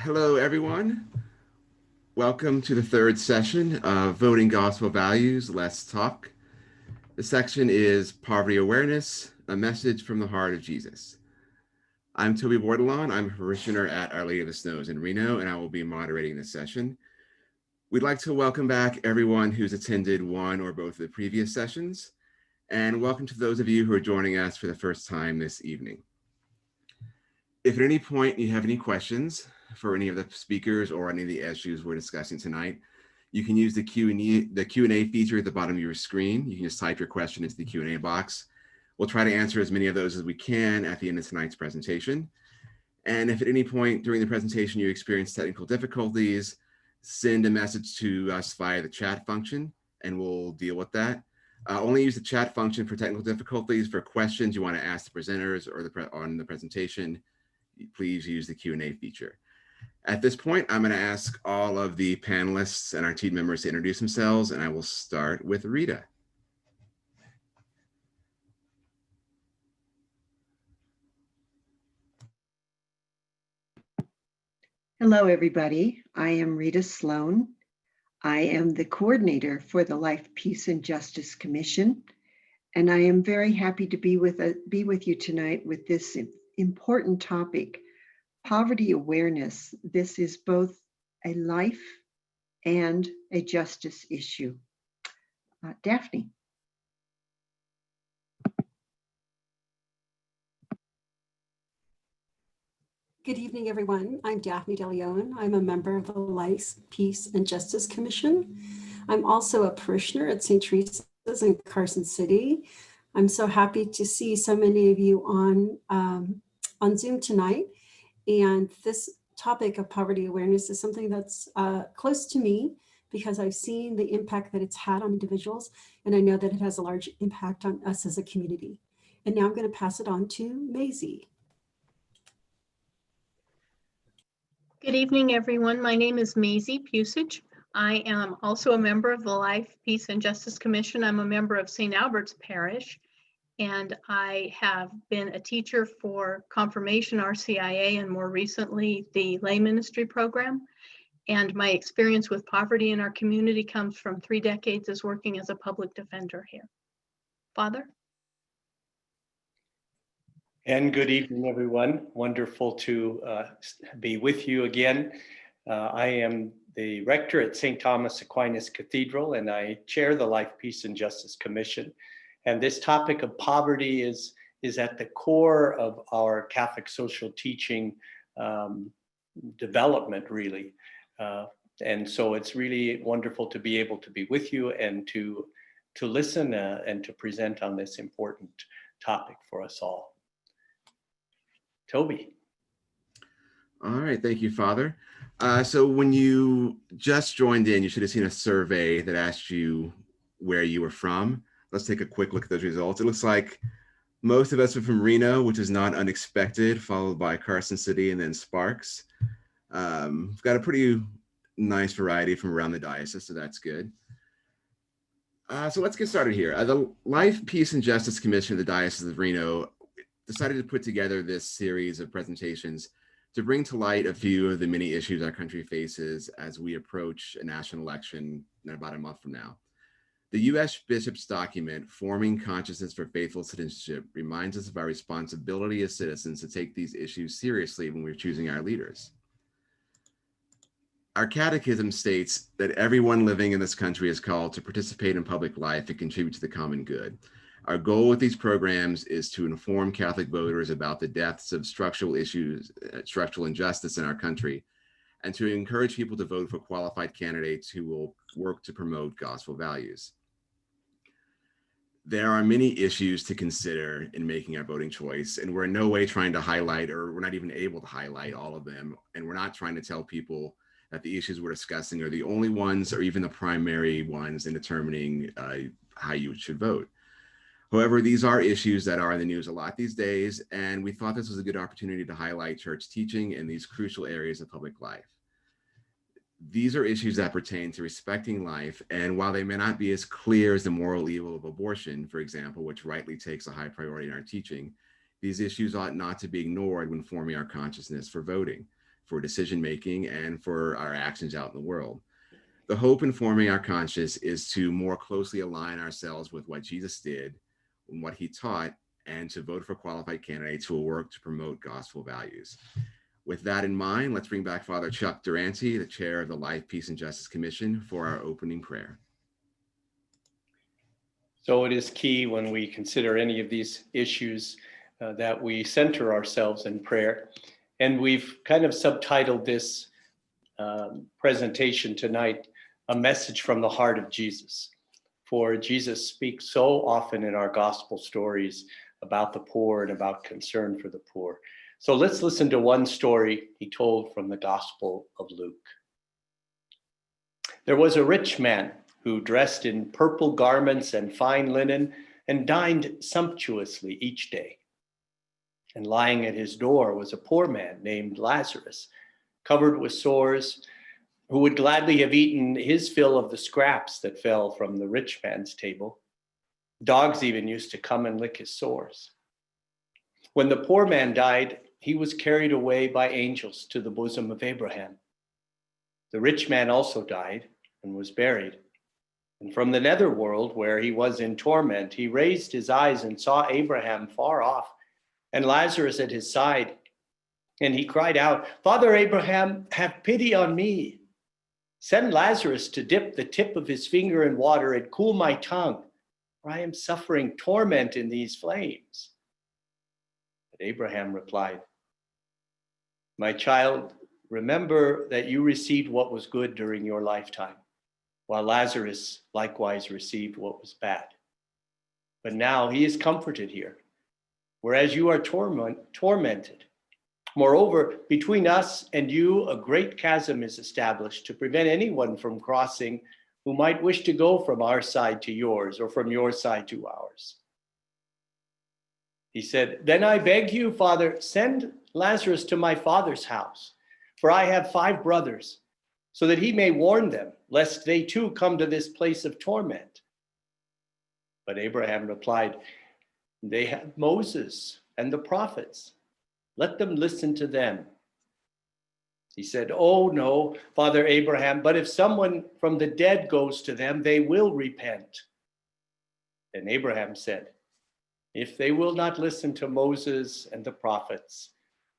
Hello, everyone. Welcome to the third session of Voting Gospel Values, Let's Talk. The section is Poverty Awareness, a message from the heart of Jesus. I'm Toby Bordelon. I'm a parishioner at Our Lady of the Snows in Reno, and I will be moderating this session. We'd like to welcome back everyone who's attended one or both of the previous sessions, and welcome to those of you who are joining us for the first time this evening. If at any point you have any questions for any of the speakers or any of the issues we're discussing tonight, you can use the Q&A feature at the bottom of your screen. You can just type your question into the Q&A box. We'll try to answer as many of those as we can at the end of tonight's presentation. And if at any point during the presentation you experience technical difficulties, send a message to us via the chat function and we'll deal with that. Only use the chat function for technical difficulties. For questions you want to ask the presenters or on the presentation, please use the Q&A feature. At this point, I'm going to ask all of the panelists and our team members to introduce themselves, and I will start with Rita. Hello, everybody. I am Rita Sloan. I am the coordinator for the Life, Peace, and Justice Commission, and I am very happy to be with you tonight with this important topic, poverty awareness. This is both a life and a justice issue. Daphne. Good evening, everyone. I'm Daphne DeLeon. I'm a member of the Life, Peace, and Justice Commission. I'm also a parishioner at St. Teresa's in Carson City. I'm so happy to see so many of you on Zoom tonight. And this topic of poverty awareness is something that's close to me because I've seen the impact that it's had on individuals, and I know that it has a large impact on us as a community. And now I'm going to pass it on to Maisie. Good evening, everyone. My name is Maisie Pusich. I am also a member of the Life, Peace, and Justice Commission. I'm a member of St. Albert's Parish, and I have been a teacher for Confirmation RCIA and more recently the lay ministry program. And my experience with poverty in our community comes from 3 decades as working as a public defender here. Father? And good evening, everyone. Wonderful to be with you again. I am the rector at St. Thomas Aquinas Cathedral, and I chair the Life, Peace, and Justice Commission. And this topic of poverty is at the core of our Catholic social teaching development, really. And so it's really wonderful to be able to be with you and to listen and to present on this important topic for us all. Toby. All right, thank you, Father. So when you just joined in, you should have seen a survey that asked you where you were from. Let's take a quick look at those results. It looks like most of us are from Reno, which is not unexpected, followed by Carson City and then Sparks. We've got a pretty nice variety from around the diocese, so that's good. So let's get started here. The Life, Peace, and Justice Commission of the Diocese of Reno decided to put together this series of presentations to bring to light a few of the many issues our country faces as we approach a national election in about a month from now. The U.S. Bishop's document, Forming Consciousness for Faithful Citizenship, reminds us of our responsibility as citizens to take these issues seriously when we're choosing our leaders. Our catechism states that everyone living in this country is called to participate in public life and contribute to the common good. Our goal with these programs is to inform Catholic voters about the depths of structural issues, structural injustice in our country, and to encourage people to vote for qualified candidates who will work to promote gospel values. There are many issues to consider in making our voting choice, and we're in no way trying to highlight, or we're not even able to highlight all of them, and we're not trying to tell people that the issues we're discussing are the only ones or even the primary ones in determining how you should vote. However, these are issues that are in the news a lot these days, and we thought this was a good opportunity to highlight church teaching in these crucial areas of public life. These are issues that pertain to respecting life, and while they may not be as clear as the moral evil of abortion, for example, which rightly takes a high priority in our teaching, these issues ought not to be ignored when forming our consciousness for voting. for decision making and for our actions out in the world. The hope informing our conscience is to more closely align ourselves with what Jesus did and what he taught, and to vote for qualified candidates who will work to promote gospel values. With that in mind, let's bring back Father Chuck Durante, the chair of the Life, Peace, and Justice Commission, for our opening prayer. So it is key when we consider any of these issues that we center ourselves in prayer. And we've kind of subtitled this presentation tonight, A Message from the Heart of Jesus. For Jesus speaks so often in our gospel stories about the poor and about concern for the poor. So let's listen to one story he told from the Gospel of Luke. There was a rich man who dressed in purple garments and fine linen and dined sumptuously each day. And lying at his door was a poor man named Lazarus, covered with sores, who would gladly have eaten his fill of the scraps that fell from the rich man's table. Dogs even used to come and lick his sores. When the poor man died, he was carried away by angels to the bosom of Abraham. The rich man also died and was buried. And from the netherworld, where he was in torment, he raised his eyes and saw Abraham far off and Lazarus at his side. And he cried out, "Father Abraham, have pity on me. Send Lazarus to dip the tip of his finger in water and cool my tongue, for I am suffering torment in these flames." But Abraham replied, "My child, remember that you received what was good during your lifetime, while Lazarus likewise received what was bad. But now he is comforted here, whereas you are tormented. Moreover, between us and you, a great chasm is established to prevent anyone from crossing who might wish to go from our side to yours or from your side to ours." He said, "Then I beg you, Father, send Lazarus to my father's house, for I have 5 brothers, so that he may warn them, lest they too come to this place of torment." But Abraham replied, "They have Moses and the prophets. Let them listen to them." He said, "Oh no, Father Abraham, but if someone from the dead goes to them, they will repent." Then Abraham said, "If they will not listen to Moses and the prophets,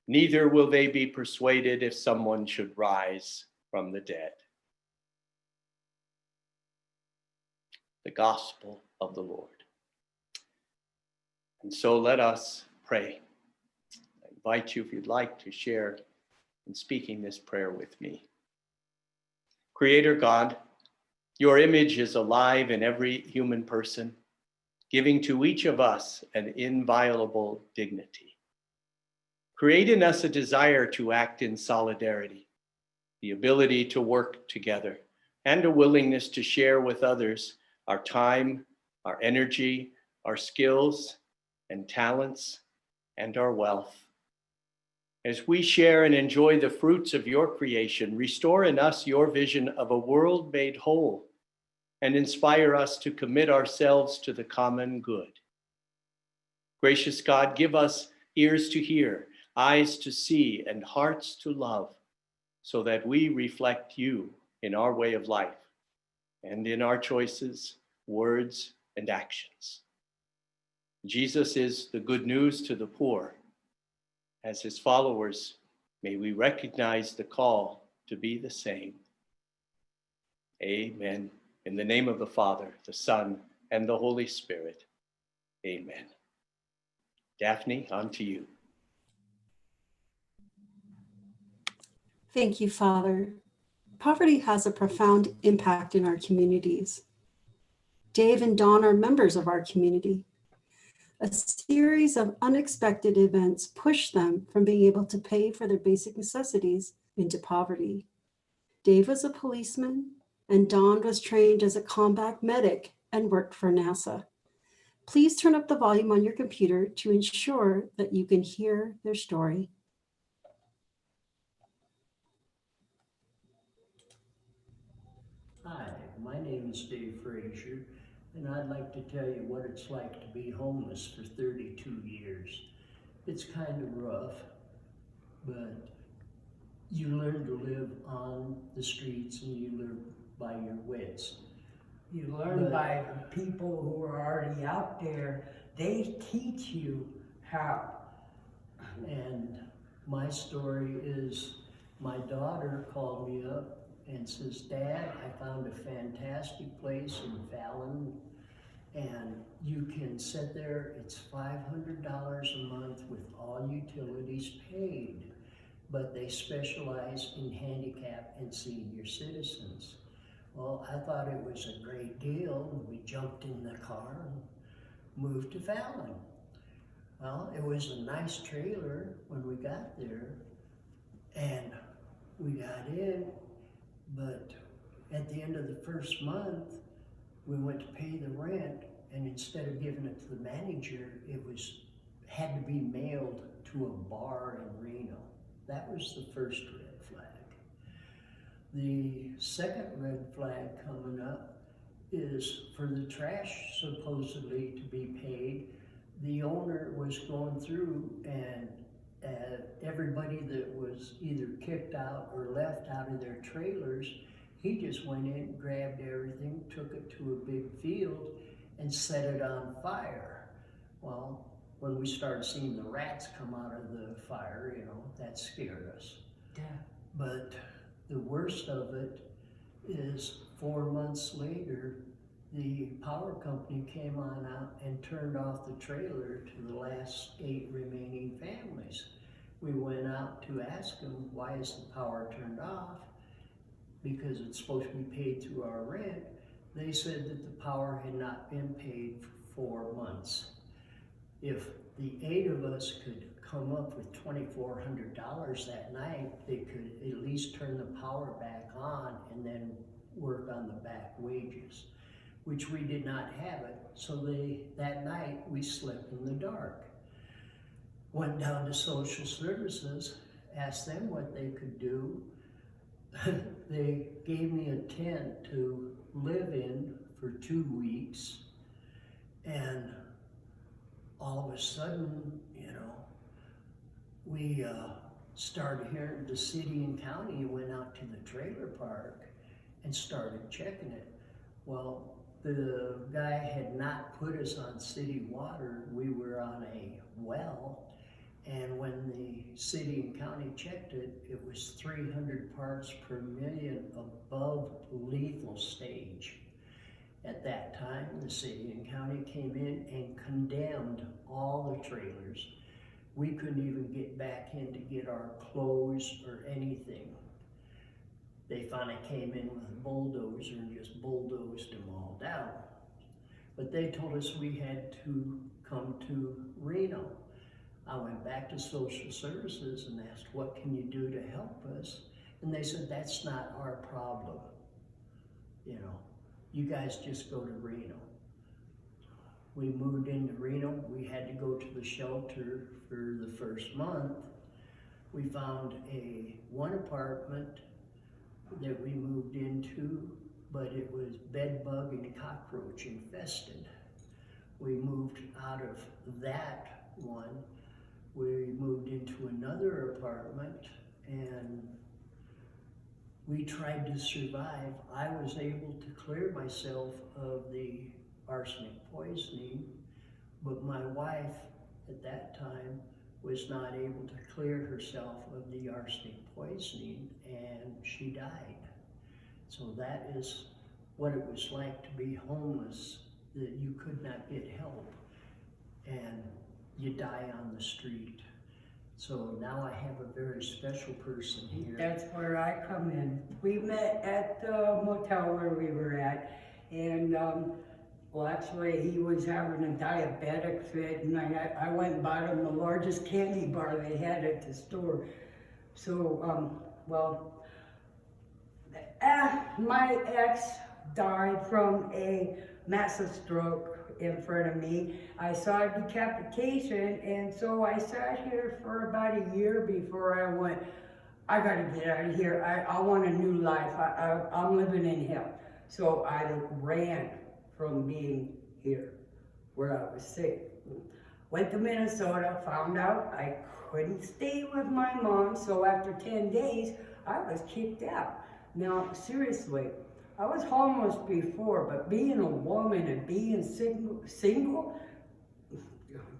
neither will they be persuaded if someone should rise from the dead." The gospel of the Lord. And so let us pray. I invite you, if you'd like, to share in speaking this prayer with me. Creator God, your image is alive in every human person, giving to each of us an inviolable dignity. Create in us a desire to act in solidarity, the ability to work together, and a willingness to share with others our time, our energy, our skills and talents, and our wealth. As we share and enjoy the fruits of your creation, restore in us your vision of a world made whole, and inspire us to commit ourselves to the common good. Gracious God, give us ears to hear, eyes to see, and hearts to love, so that we reflect you in our way of life and in our choices, words, and actions. Jesus is the good news to the poor. As his followers, may we recognize the call to be the same. Amen. In the name of the Father, the Son, and the Holy Spirit. Amen. Daphne, on to you. Thank you, Father. Poverty has a profound impact in our communities. Dave and Dawn are members of our community. A series of unexpected events pushed them from being able to pay for their basic necessities into poverty. Dave was a policeman, and Dawn was trained as a combat medic and worked for NASA. Please turn up the volume on your computer to ensure that you can hear their story. Hi, my name is Dave Frazier, and I'd like to tell you what it's like to be homeless for 32 years. It's kind of rough, but you learn to live on the streets and you learn by your wits. You learn But- by people who are already out there. They teach you how. And my story is my daughter called me up and says, Dad, I found a fantastic place in Fallon and you can sit there, it's $500 a month with all utilities paid, but they specialize in handicap and senior citizens. Well, I thought it was a great deal. We jumped in the car and moved to Fallon. Well, it was a nice trailer when we got there, and we got in, but at the end of the first month, we went to pay the rent, and instead of giving it to the manager, it had to be mailed to a bar in Reno. That was the first red flag. The second red flag coming up is for the trash supposedly to be paid. The owner was going through and everybody that was either kicked out or left out of their trailers, he just went in, grabbed everything, took it to a big field and set it on fire. Well, when we started seeing the rats come out of the fire, you know, that scared us. Yeah. But the worst of it is 4 months later, the power company came on out and turned off the trailer to the last 8 remaining families. We went out to ask them, why is the power turned off? Because it's supposed to be paid through our rent. They said that the power had not been paid for 4 months. If the 8 of us could come up with $2,400 that night, they could at least turn the power back on and then work on the back wages, which we did not have it. So that night we slept in the dark. Went down to social services, asked them what they could do. They gave me a tent to live in for 2 weeks, and all of a sudden, you know, we started hearing the city and county went out to the trailer park and started checking it. Well, the guy had not put us on city water. We were on a well, and when the city and county checked it, it was 300 parts per million above lethal stage. At that time, the city and county came in and condemned all the trailers. We couldn't even get back in to get our clothes or anything. They finally came in with a bulldozer and just bulldozed them all down. But they told us we had to come to Reno. I went back to social services and asked, what can you do to help us? And they said, that's not our problem. You know, you guys just go to Reno. We moved into Reno. We had to go to the shelter for the first month. We found one apartment that we moved into, but it was bed bug and cockroach infested. We moved out of that one. We moved into another apartment and we tried to survive. I was able to clear myself of the arsenic poisoning, but my wife at that time was not able to clear herself of the arsenic poisoning and she died. So that is what it was like to be homeless, that you could not get help and you die on the street. So now I have a very special person here. That's where I come in. We met at the motel where we were at, and well, actually, he was having a diabetic fit, and I went and bought him the largest candy bar they had at the store. So, well, my ex died from a massive stroke in front of me. I saw a decapitation, and so I sat here for about a year before I went, I gotta get out of here. I want a new life. I'm living in hell. So I ran from being here where I was sick. Went to Minnesota, found out I couldn't stay with my mom, so after 10 days, I was kicked out. Now, seriously, I was homeless before, but being a woman and being single,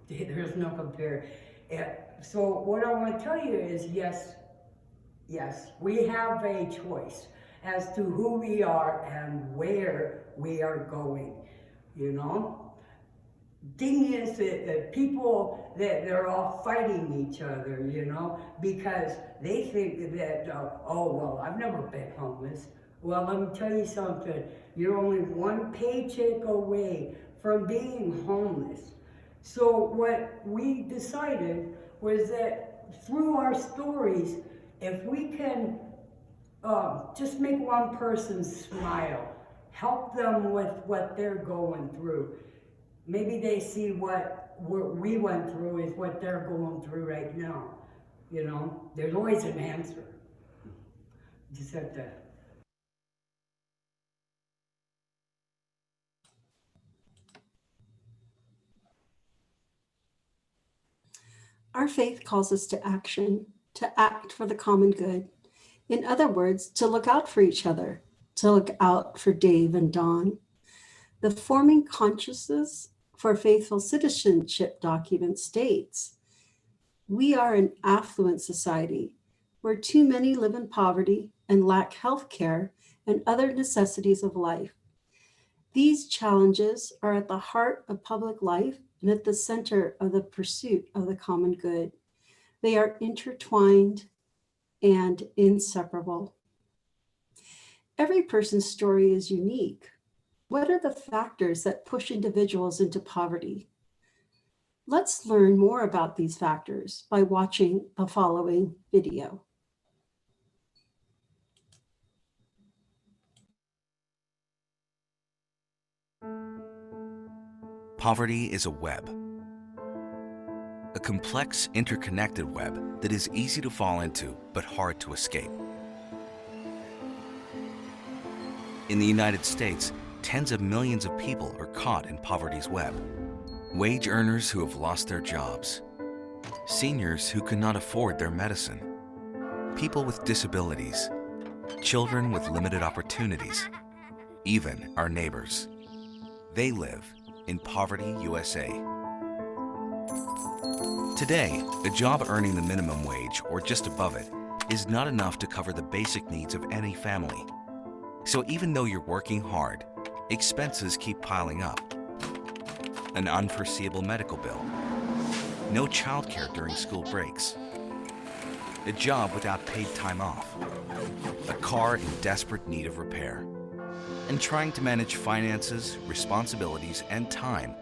there's no compare. So what I want to tell you is, yes, we have a choice as to who we are and where we are going, you know? Thing is that people, that they're all fighting each other, you know, because they think that, oh, well, I've never been homeless. Well, let me tell you something. You're only one paycheck away from being homeless. So what we decided was that through our stories, if we can just make one person smile, help them with what they're going through. Maybe they see what we went through is what they're going through right now. You know, there's always an answer. Just have to. Our faith calls us to action, to act for the common good. In other words, to look out for each other, to look out for Dave and Dawn. The Forming Consciousness for Faithful Citizenship document states, we are an affluent society where too many live in poverty and lack health care and other necessities of life. These challenges are at the heart of public life and at the center of the pursuit of the common good. They are intertwined and inseparable. Every person's story is unique. What are the factors that push individuals into poverty? Let's learn more about these factors by watching the following video. Poverty is a web, a complex, interconnected web that is easy to fall into but hard to escape. In the United States, tens of millions of people are caught in poverty's web. Wage earners who have lost their jobs, seniors who cannot afford their medicine, people with disabilities, children with limited opportunities, even our neighbors. They live in Poverty USA. Today, a job earning the minimum wage or just above it is not enough to cover the basic needs of any family. So even though you're working hard, expenses keep piling up. An unforeseeable medical bill, no childcare during school breaks, a job without paid time off, a car in desperate need of repair, and trying to manage finances, responsibilities, and time.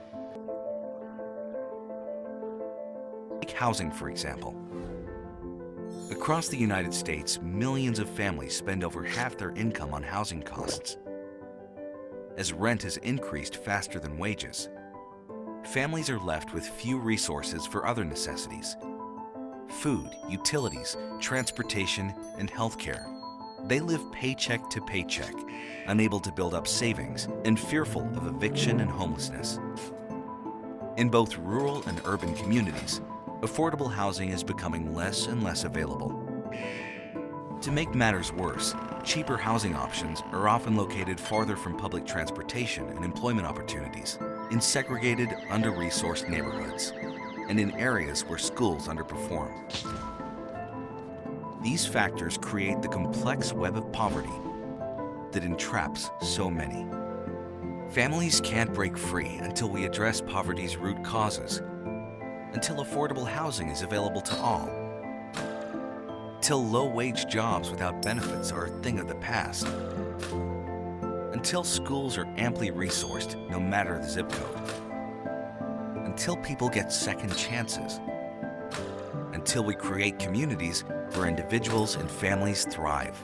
Take housing, for example. Across the United States, millions of families spend over half their income on housing costs. As rent has increased faster than wages, families are left with few resources for other necessities: food, utilities, transportation, and healthcare. They live paycheck to paycheck, unable to build up savings and fearful of eviction and homelessness. In both rural and urban communities, affordable housing is becoming less and less available. To make matters worse, cheaper housing options are often located farther from public transportation and employment opportunities, in segregated, under-resourced neighborhoods, and in areas where schools underperform. These factors create the complex web of poverty that entraps so many. Families can't break free until we address poverty's root causes, until affordable housing is available to all, till low-wage jobs without benefits are a thing of the past, until schools are amply resourced no matter the zip code, until people get second chances, until we create communities where individuals and families thrive.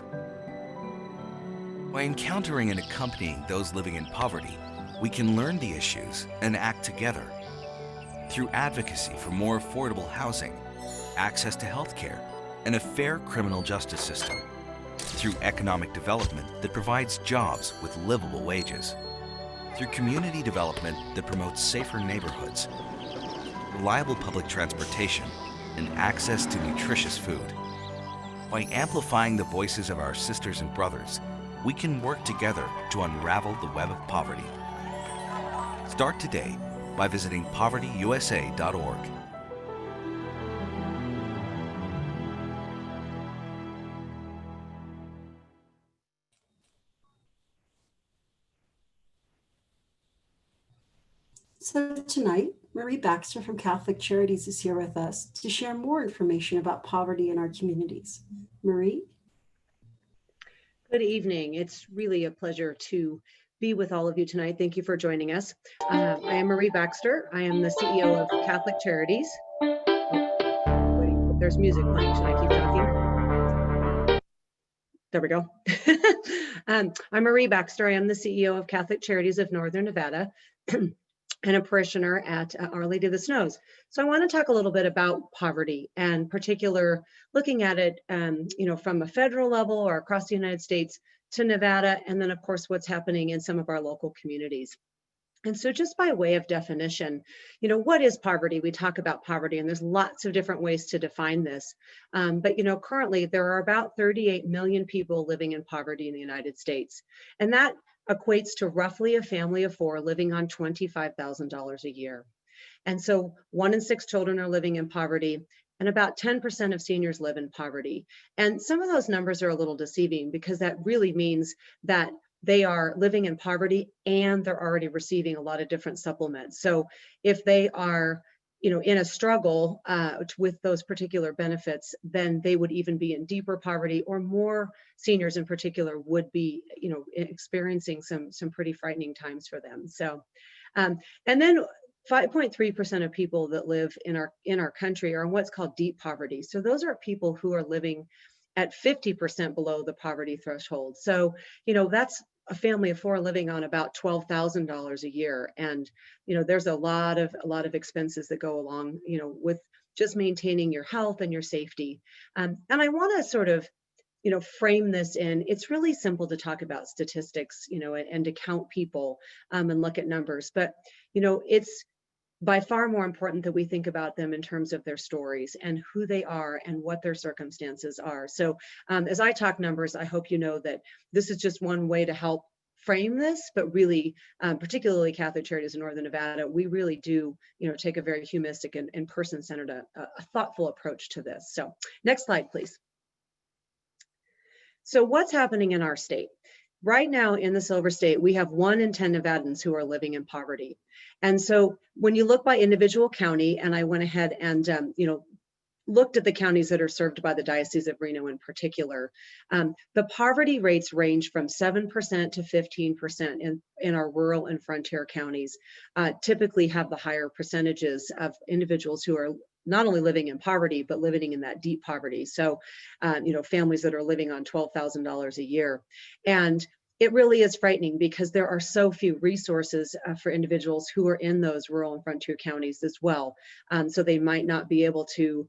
By encountering and accompanying those living in poverty, we can learn the issues and act together. Through advocacy for more affordable housing, access to health care, and a fair criminal justice system. Through economic development that provides jobs with livable wages. Through community development that promotes safer neighborhoods, reliable public transportation, and access to nutritious food. By amplifying the voices of our sisters and brothers, we can work together to unravel the web of poverty. Start today by visiting povertyusa.org. So tonight, Marie Baxter from Catholic Charities is here with us to share more information about poverty in our communities. Marie? Good evening. It's really a pleasure to be with all of you tonight. Thank you for joining us. I am Marie Baxter. I am the CEO of Catholic Charities. Oh, wait, there's music playing. Should I keep talking? There we go. I'm Marie Baxter. I am the CEO of Catholic Charities of Northern Nevada. And a parishioner at Our Lady of the Snows. So I want to talk a little bit about poverty, and particular looking at it, from a federal level or across the United States to Nevada, and then of course what's happening in some of our local communities. And so just by way of definition, what is poverty? We talk about poverty, and there's lots of different ways to define this. But currently there are about 38 million people living in poverty in the United States. And that equates to roughly a family of 4 living on $25,000 a year. And so 1 in 6 children are living in poverty, and about 10% of seniors live in poverty. And some of those numbers are a little deceiving, because that really means that they are living in poverty and they're already receiving a lot of different supplements. So if they are in a struggle with those particular benefits, then they would even be in deeper poverty, or more seniors in particular would be, experiencing some pretty frightening times for them. So, and then 5.3% of people that live in our country are in what's called deep poverty. So those are people who are living at 50% below the poverty threshold. So, that's a family of 4 living on about $12,000 a year. And, there's a lot of expenses that go along, with just maintaining your health and your safety. And I want to sort of, frame this in, it's really simple to talk about statistics, and to count people and look at numbers, but, it's by far more important that we think about them in terms of their stories and who they are and what their circumstances are. So as I talk numbers, I hope you know that this is just one way to help frame this, but really, particularly Catholic Charities in Northern Nevada, we really do, take a very humanistic and person-centered, a thoughtful approach to this. So next slide, please. So what's happening in our state? Right now in the Silver State, we have 1 in 10 Nevadans who are living in poverty. And so when you look by individual county, and I went ahead and, looked at the counties that are served by the Diocese of Reno in particular, the poverty rates range from 7% to 15% in our rural and frontier counties, typically have the higher percentages of individuals who are not only living in poverty, but living in that deep poverty. So, families that are living on $12,000 a year. And it really is frightening, because there are so few resources for individuals who are in those rural and frontier counties as well. So they might not be able to,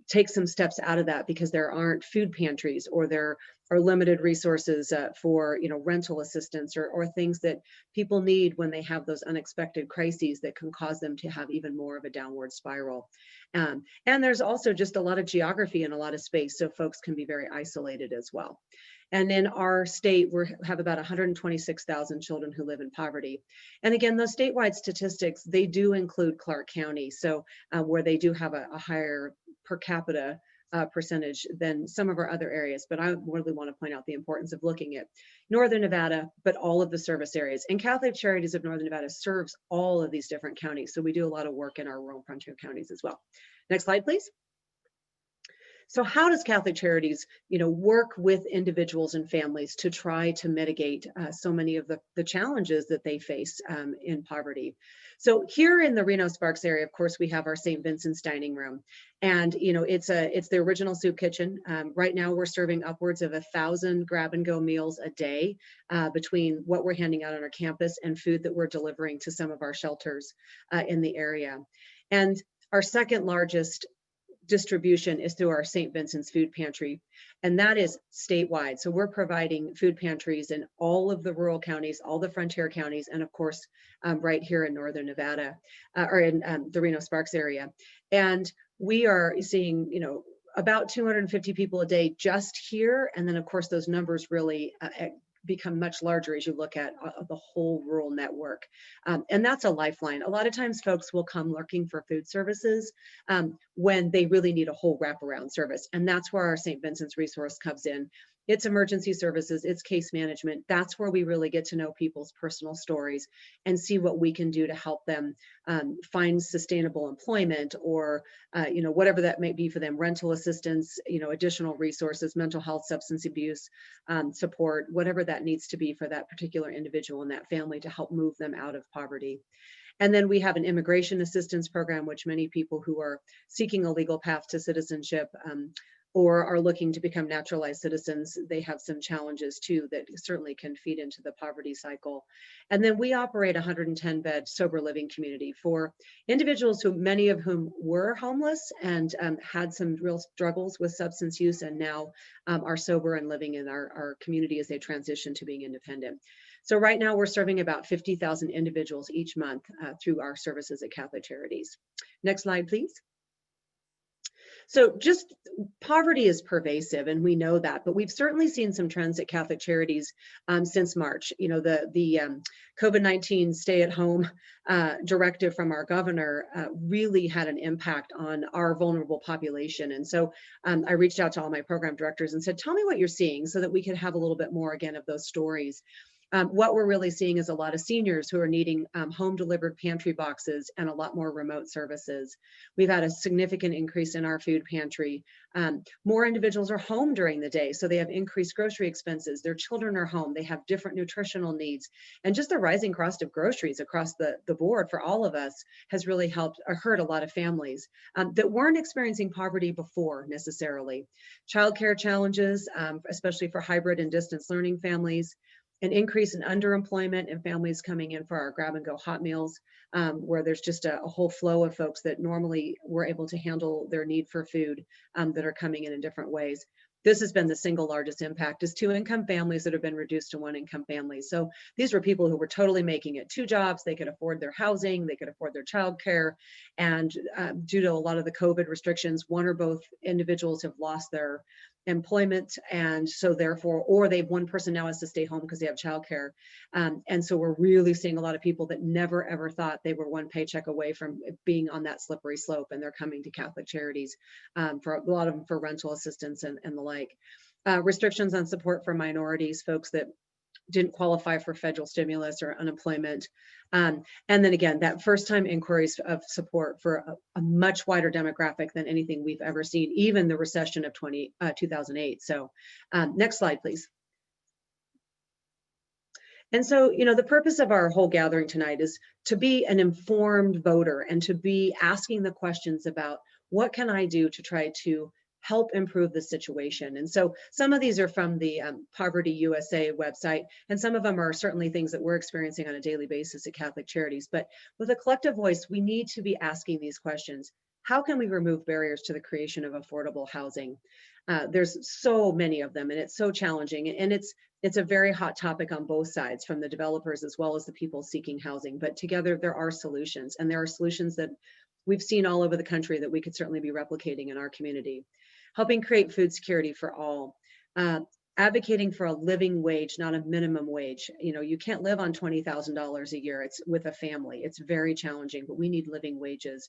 take some steps out of that, because there aren't food pantries, or there are limited resources for, rental assistance, or things that people need when they have those unexpected crises that can cause them to have even more of a downward spiral. And there's also just a lot of geography and a lot of space, so folks can be very isolated as well. And in our state, we have about 126,000 children who live in poverty. And again, those statewide statistics, they do include Clark County, so where they do have a higher per capita percentage than some of our other areas. But I really want to point out the importance of looking at Northern Nevada, but all of the service areas. And Catholic Charities of Northern Nevada serves all of these different counties. So we do a lot of work in our rural frontier counties as well. Next slide, please. So how does Catholic Charities, work with individuals and families to try to mitigate so many of the challenges that they face in poverty? So here in the Reno Sparks area, of course, we have our St. Vincent's dining room, and it's the original soup kitchen. Right now, we're serving upwards of 1,000 grab-and-go meals a day between what we're handing out on our campus and food that we're delivering to some of our shelters in the area. And our second largest distribution is through our St. Vincent's Food Pantry, and that is statewide. So we're providing food pantries in all of the rural counties, all the frontier counties, and of course, right here in Northern Nevada, or in the Reno Sparks area. And we are seeing, about 250 people a day just here. And then of course, those numbers really become much larger as you look at the whole rural network. And that's a lifeline. A lot of times folks will come looking for food services when they really need a whole wraparound service. And that's where our St. Vincent's resource comes in. It's emergency services, it's case management. That's where we really get to know people's personal stories and see what we can do to help them find sustainable employment, or whatever that may be for them, rental assistance, additional resources, mental health, substance abuse support, whatever that needs to be for that particular individual and that family to help move them out of poverty. And then we have an immigration assistance program, which many people who are seeking a legal path to citizenship or are looking to become naturalized citizens, they have some challenges too that certainly can feed into the poverty cycle. And then we operate a 110-bed sober living community for individuals who, many of whom were homeless and had some real struggles with substance use, and now are sober and living in our community as they transition to being independent. So right now we're serving about 50,000 individuals each month through our services at Catholic Charities. Next slide, please. So just poverty is pervasive, and we know that, but we've certainly seen some trends at Catholic Charities since March. The COVID-19 stay-at-home directive from our governor really had an impact on our vulnerable population. And so I reached out to all my program directors and said, tell me what you're seeing so that we could have a little bit more, again, of those stories. What we're really seeing is a lot of seniors who are needing home delivered pantry boxes and a lot more remote services. We've had a significant increase in our food pantry. More individuals are home during the day, so they have increased grocery expenses. Their children are home, they have different nutritional needs. And just the rising cost of groceries across the board for all of us has really helped or hurt a lot of families that weren't experiencing poverty before necessarily. Childcare challenges, especially for hybrid and distance learning families. An increase in underemployment and families coming in for our grab and go hot meals, where there's just a whole flow of folks that normally were able to handle their need for food that are coming in different ways. This has been the single largest impact, is 2-income families that have been reduced to 1-income families. So these were people who were totally making it 2 jobs. They could afford their housing, they could afford their childcare. And due to a lot of the COVID restrictions, one or both individuals have lost their employment, and so therefore, or one person now has to stay home because they have childcare. And so we're really seeing a lot of people that never ever thought they were one paycheck away from being on that slippery slope, and they're coming to Catholic Charities for a lot of them for rental assistance and the like. Restrictions on support for minorities, folks that didn't qualify for federal stimulus or unemployment. And then again, that first time inquiries of support for a much wider demographic than anything we've ever seen, even the recession of 2008. So next slide, please. And so, the purpose of our whole gathering tonight is to be an informed voter and to be asking the questions about what can I do to try to help improve the situation. And so some of these are from the Poverty USA website, and some of them are certainly things that we're experiencing on a daily basis at Catholic Charities. But with a collective voice, we need to be asking these questions. How can we remove barriers to the creation of affordable housing? There's so many of them, and it's so challenging. And it's a very hot topic on both sides, from the developers as well as the people seeking housing. But together there are solutions, and there are solutions that we've seen all over the country that we could certainly be replicating in our community. Helping create food security for all, advocating for a living wage, not a minimum wage. You can't live on $20,000 a year. It's with a family. It's very challenging, but we need living wages.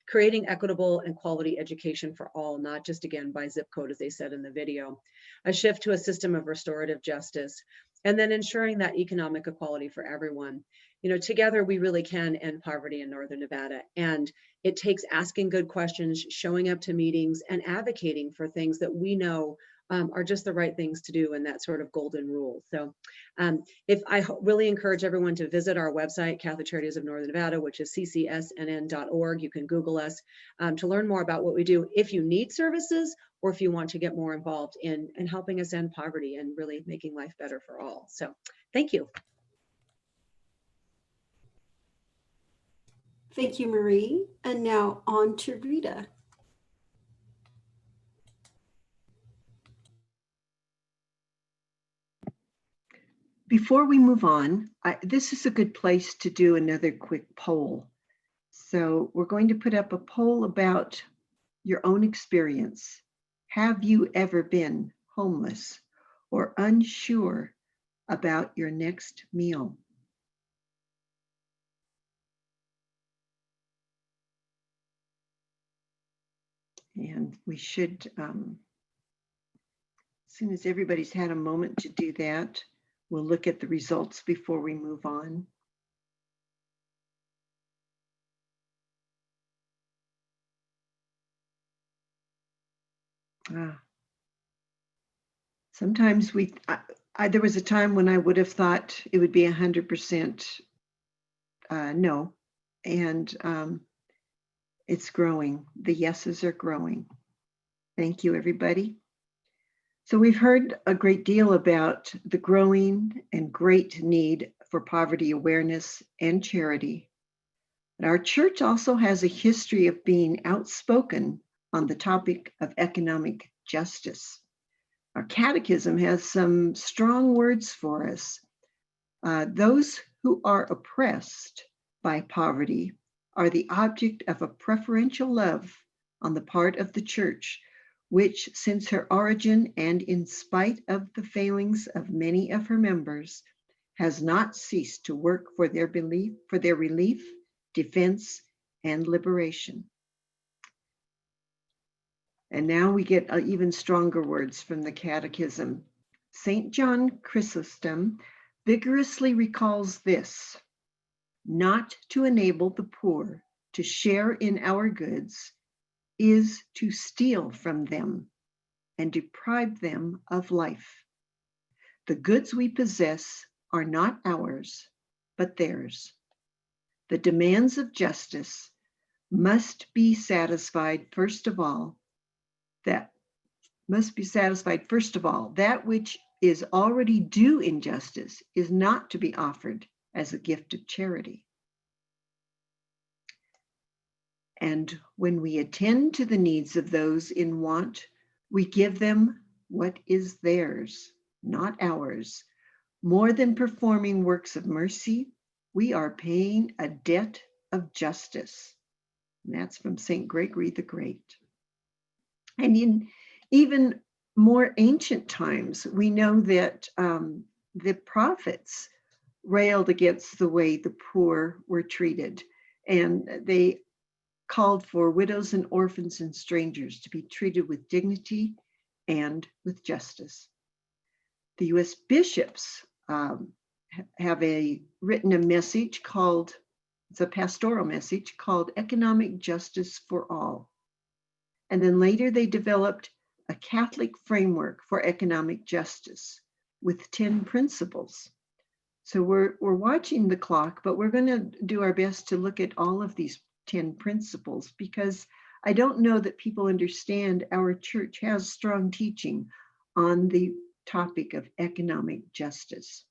Creating equitable and quality education for all, not just, again, by zip code, as they said in the video. A shift to a system of restorative justice, and then ensuring that economic equality for everyone. Together we really can end poverty in Northern Nevada. And it takes asking good questions, showing up to meetings, and advocating for things that we know are just the right things to do, in that sort of golden rule. So I really encourage everyone to visit our website, Catholic Charities of Northern Nevada, which is ccsnn.org. You can Google us to learn more about what we do if you need services, or if you want to get more involved in helping us end poverty and really making life better for all. So thank you. Thank you, Marie. And now on to Rita. Before we move on, this is a good place to do another quick poll. So we're going to put up a poll about your own experience. Have you ever been homeless or unsure about your next meal? And we should, as soon as everybody's had a moment to do that, we'll look at the results before we move on. Sometimes there was a time when I would have thought it would be 100% no, and it's growing. The yeses are growing. Thank you, everybody. So we've heard a great deal about the growing and great need for poverty awareness and charity. But our church also has a history of being outspoken on the topic of economic justice. Our catechism has some strong words for us. Those who are oppressed by poverty are the object of a preferential love on the part of the church, which since her origin and in spite of the failings of many of her members, has not ceased to work for their relief, defense, and liberation. And now we get even stronger words from the Catechism. St. John Chrysostom vigorously recalls this: not to enable the poor to share in our goods is to steal from them and deprive them of life. The goods we possess are not ours, but theirs. The demands of justice must be satisfied first of all. That which is already due in justice is not to be offered as a gift of charity. And when we attend to the needs of those in want, we give them what is theirs, not ours. More than performing works of mercy, we are paying a debt of justice. And that's from St. Gregory the Great. And in even more ancient times, we know that the prophets railed against the way the poor were treated, and they called for widows and orphans and strangers to be treated with dignity and with justice. The U.S. bishops have written a message called, it's a pastoral message called Economic Justice for All. And then later they developed a Catholic framework for economic justice with 10 principles. So we're watching the clock, but we're going to do our best to look at all of these 10 principles, because I don't know that people understand our church has strong teaching on the topic of economic justice.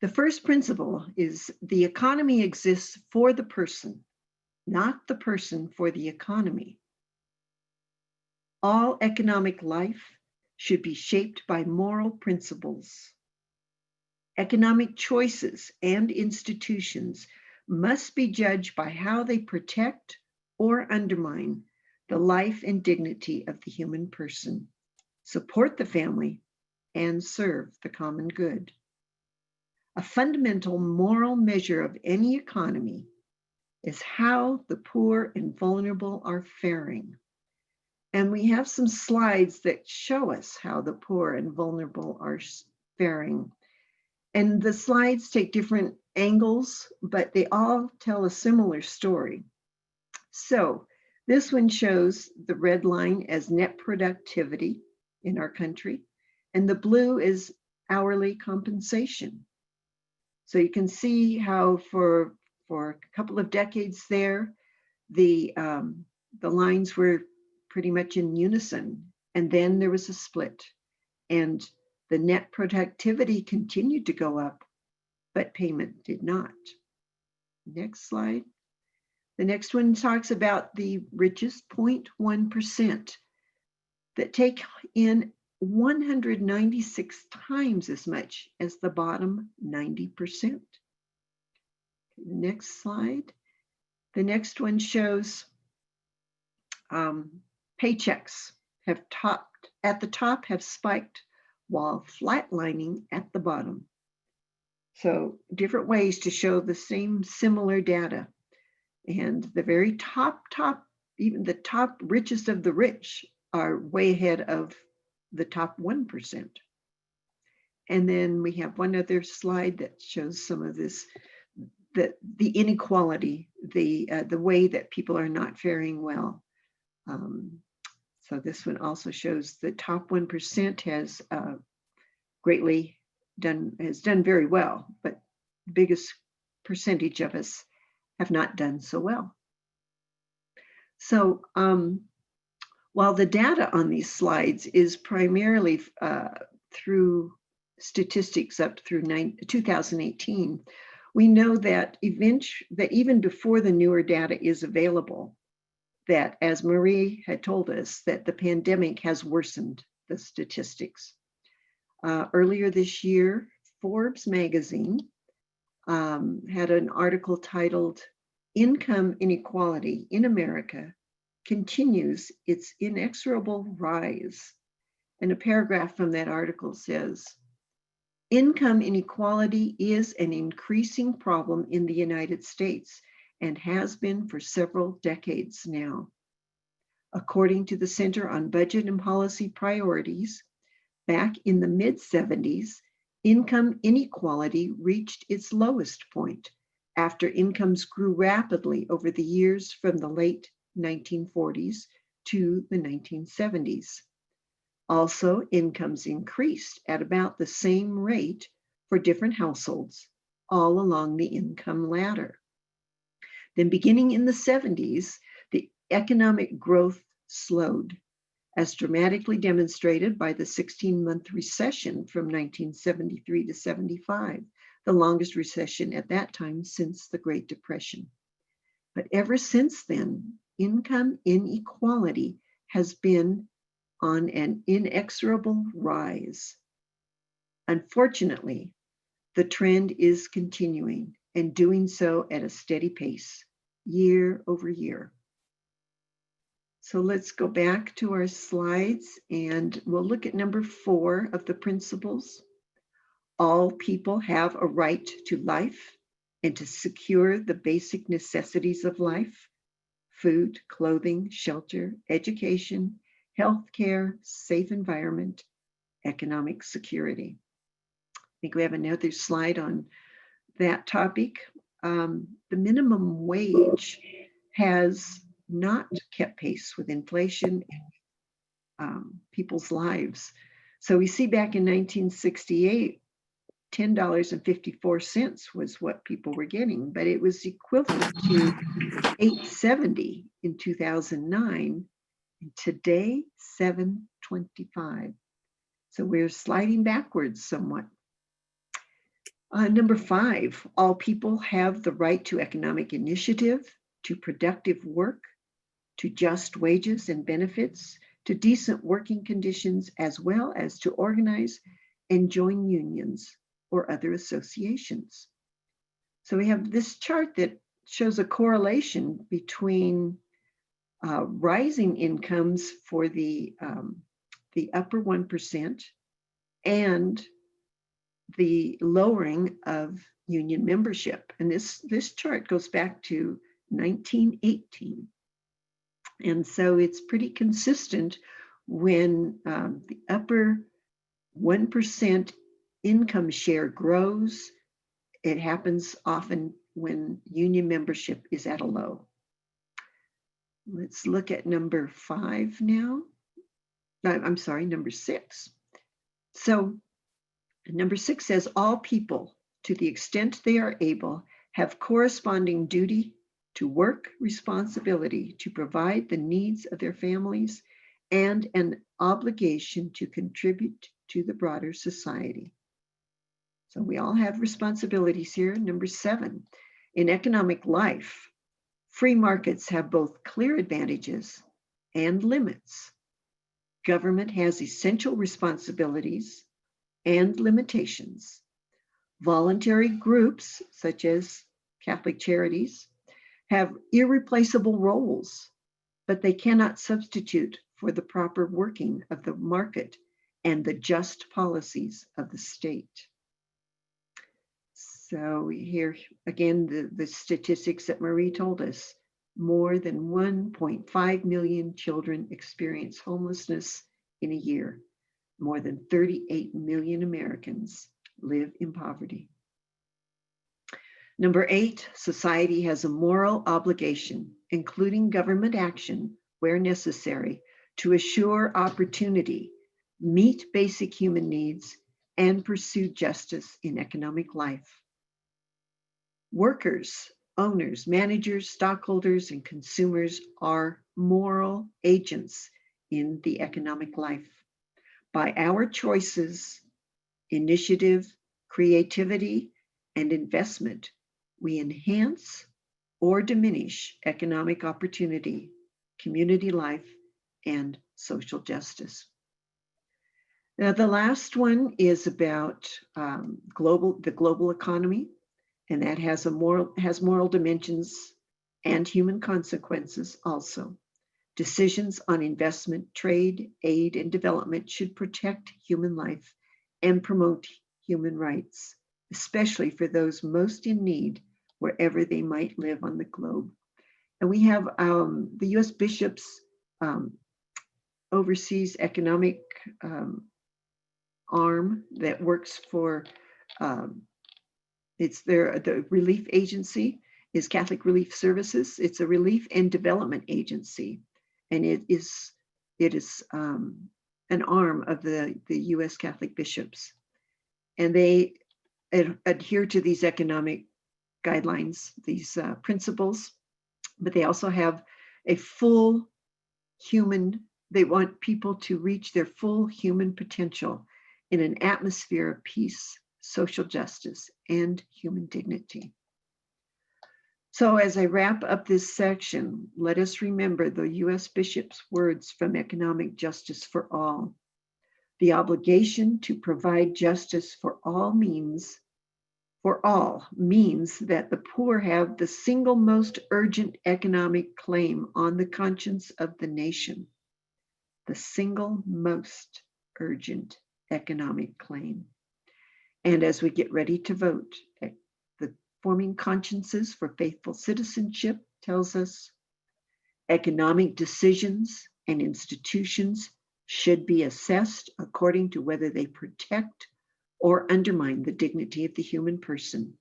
The first principle is the economy exists for the person, not the person for the economy. All economic life should be shaped by moral principles. Economic choices and institutions must be judged by how they protect or undermine the life and dignity of the human person, support the family, and serve the common good. A fundamental moral measure of any economy is how the poor and vulnerable are faring. And we have some slides that show us how the poor and vulnerable are faring. And the slides take different angles, but they all tell a similar story. So this one shows the red line as net productivity in our country, and the blue is hourly compensation. So you can see how for a couple of decades there, the lines were pretty much in unison, and then there was a split, and the net productivity continued to go up, but payment did not. Next slide. The next one talks about the richest 0.1% that take in 196 times as much as the bottom 90%. Next slide. The next one shows paychecks have at the top have spiked while flatlining at the bottom. So different ways to show the same similar data. And the very top, even the top richest of the rich are way ahead of the top 1%. And then we have one other slide that shows some of this, the inequality, the way that people are not faring well. So this one also shows the top 1% has done very well, but the biggest percentage of us have not done so well. So while the data on these slides is primarily through statistics up through 2018, we know that even before the newer data is available, that, as Marie had told us, that the pandemic has worsened the statistics. Earlier this year, Forbes magazine had an article titled "Income Inequality in America Continues Its Inexorable Rise." And a paragraph from that article says, "Income inequality is an increasing problem in the United States and has been for several decades now. According to the Center on Budget and Policy Priorities, back in the mid-70s, income inequality reached its lowest point after incomes grew rapidly over the years from the late 1940s to the 1970s. Also, incomes increased at about the same rate for different households all along the income ladder. Then beginning in the 70s, the economic growth slowed, as dramatically demonstrated by the 16-month recession from 1973 to 75, the longest recession at that time since the Great Depression. But ever since then, income inequality has been on an inexorable rise. Unfortunately, the trend is continuing and doing so at a steady pace, year over year. So let's go back to our slides and we'll look at number 4 of the principles. All people have a right to life and to secure the basic necessities of life: food, clothing, shelter, education, healthcare, safe environment, economic security. I think we have another slide on that topic. The minimum wage has not kept pace with inflation and people's lives. So we see back in 1968, $10.54 was what people were getting, but it was equivalent to $8.70 in 2009, and today $7.25. So we're sliding backwards somewhat. Number 5, all people have the right to economic initiative, to productive work, to just wages and benefits, to decent working conditions, as well as to organize and join unions or other associations. So we have this chart that shows a correlation between rising incomes for the upper 1% and the lowering of union membership. And this chart goes back to 1918. And so it's pretty consistent when the upper 1% income share grows. It happens often when union membership is at a low. Let's look at number 5 now. I'm sorry, number 6. So number 6 says all people, to the extent they are able, have corresponding duty to work, responsibility to provide the needs of their families, and an obligation to contribute to the broader society. So we all have responsibilities here. Number 7, in economic life, free markets have both clear advantages and limits. Government has essential responsibilities and limitations. Voluntary groups, such as Catholic Charities, have irreplaceable roles, but they cannot substitute for the proper working of the market and the just policies of the state. So here again, the statistics that Marie told us, more than 1.5 million children experience homelessness in a year. More than 38 million Americans live in poverty. Number 8, society has a moral obligation, including government action where necessary, to assure opportunity, meet basic human needs, and pursue justice in economic life. Workers, owners, managers, stockholders, and consumers are moral agents in the economic life. By our choices, initiative, creativity, and investment, we enhance or diminish economic opportunity, community life, and social justice. Now, the last one is about the global economy, and that has moral dimensions and human consequences also. Decisions on investment, trade, aid, and development should protect human life and promote human rights, especially for those most in need wherever they might live on the globe. And we have the U.S. bishops overseas economic arm that works for, the relief agency is Catholic Relief Services. It's a relief and development agency, and it is an arm of the U.S. Catholic bishops, and they adhere to these economic guidelines, these principles, but they also have a full human, they want people to reach their full human potential in an atmosphere of peace, social justice, and human dignity. So as I wrap up this section, let us remember the U.S. Bishop's words from Economic Justice for All. The obligation to provide justice for all means that the poor have the single most urgent economic claim on the conscience of the nation. The single most urgent economic claim. And as we get ready to vote, the Forming Consciences for Faithful Citizenship tells us economic decisions and institutions should be assessed according to whether they protect or undermine the dignity of the human person.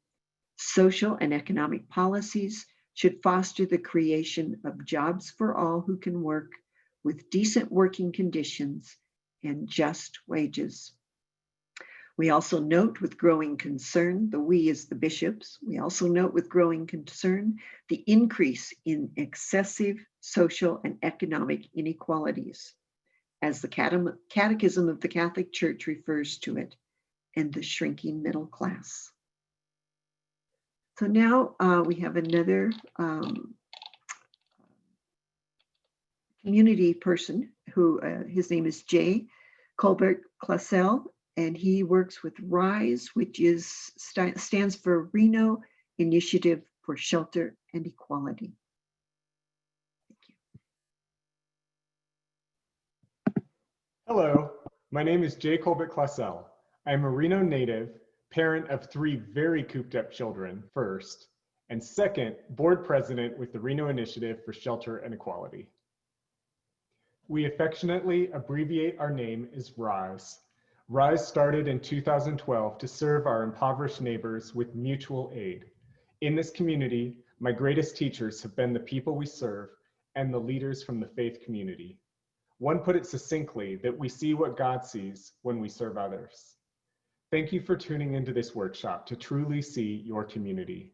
Social and economic policies should foster the creation of jobs for all who can work with decent working conditions and just wages. We also note with growing concern, the we is the bishops, we also note with growing concern the increase in excessive social and economic inequalities, as the Catechism of the Catholic Church refers to it, and the shrinking middle class. So now we have another community person who, his name is Jay Colbert Classell, and he works with RISE, which stands for Reno Initiative for Shelter and Equality. Thank you. Hello, my name is Jay Colbert Classell. I am a Reno native, parent of 3 very cooped up children, first, and second, board president with the Reno Initiative for Shelter and Equality. We affectionately abbreviate our name as RISE. RISE started in 2012 to serve our impoverished neighbors with mutual aid. In this community, my greatest teachers have been the people we serve and the leaders from the faith community. One put it succinctly that we see what God sees when we serve others. Thank you for tuning into this workshop to truly see your community.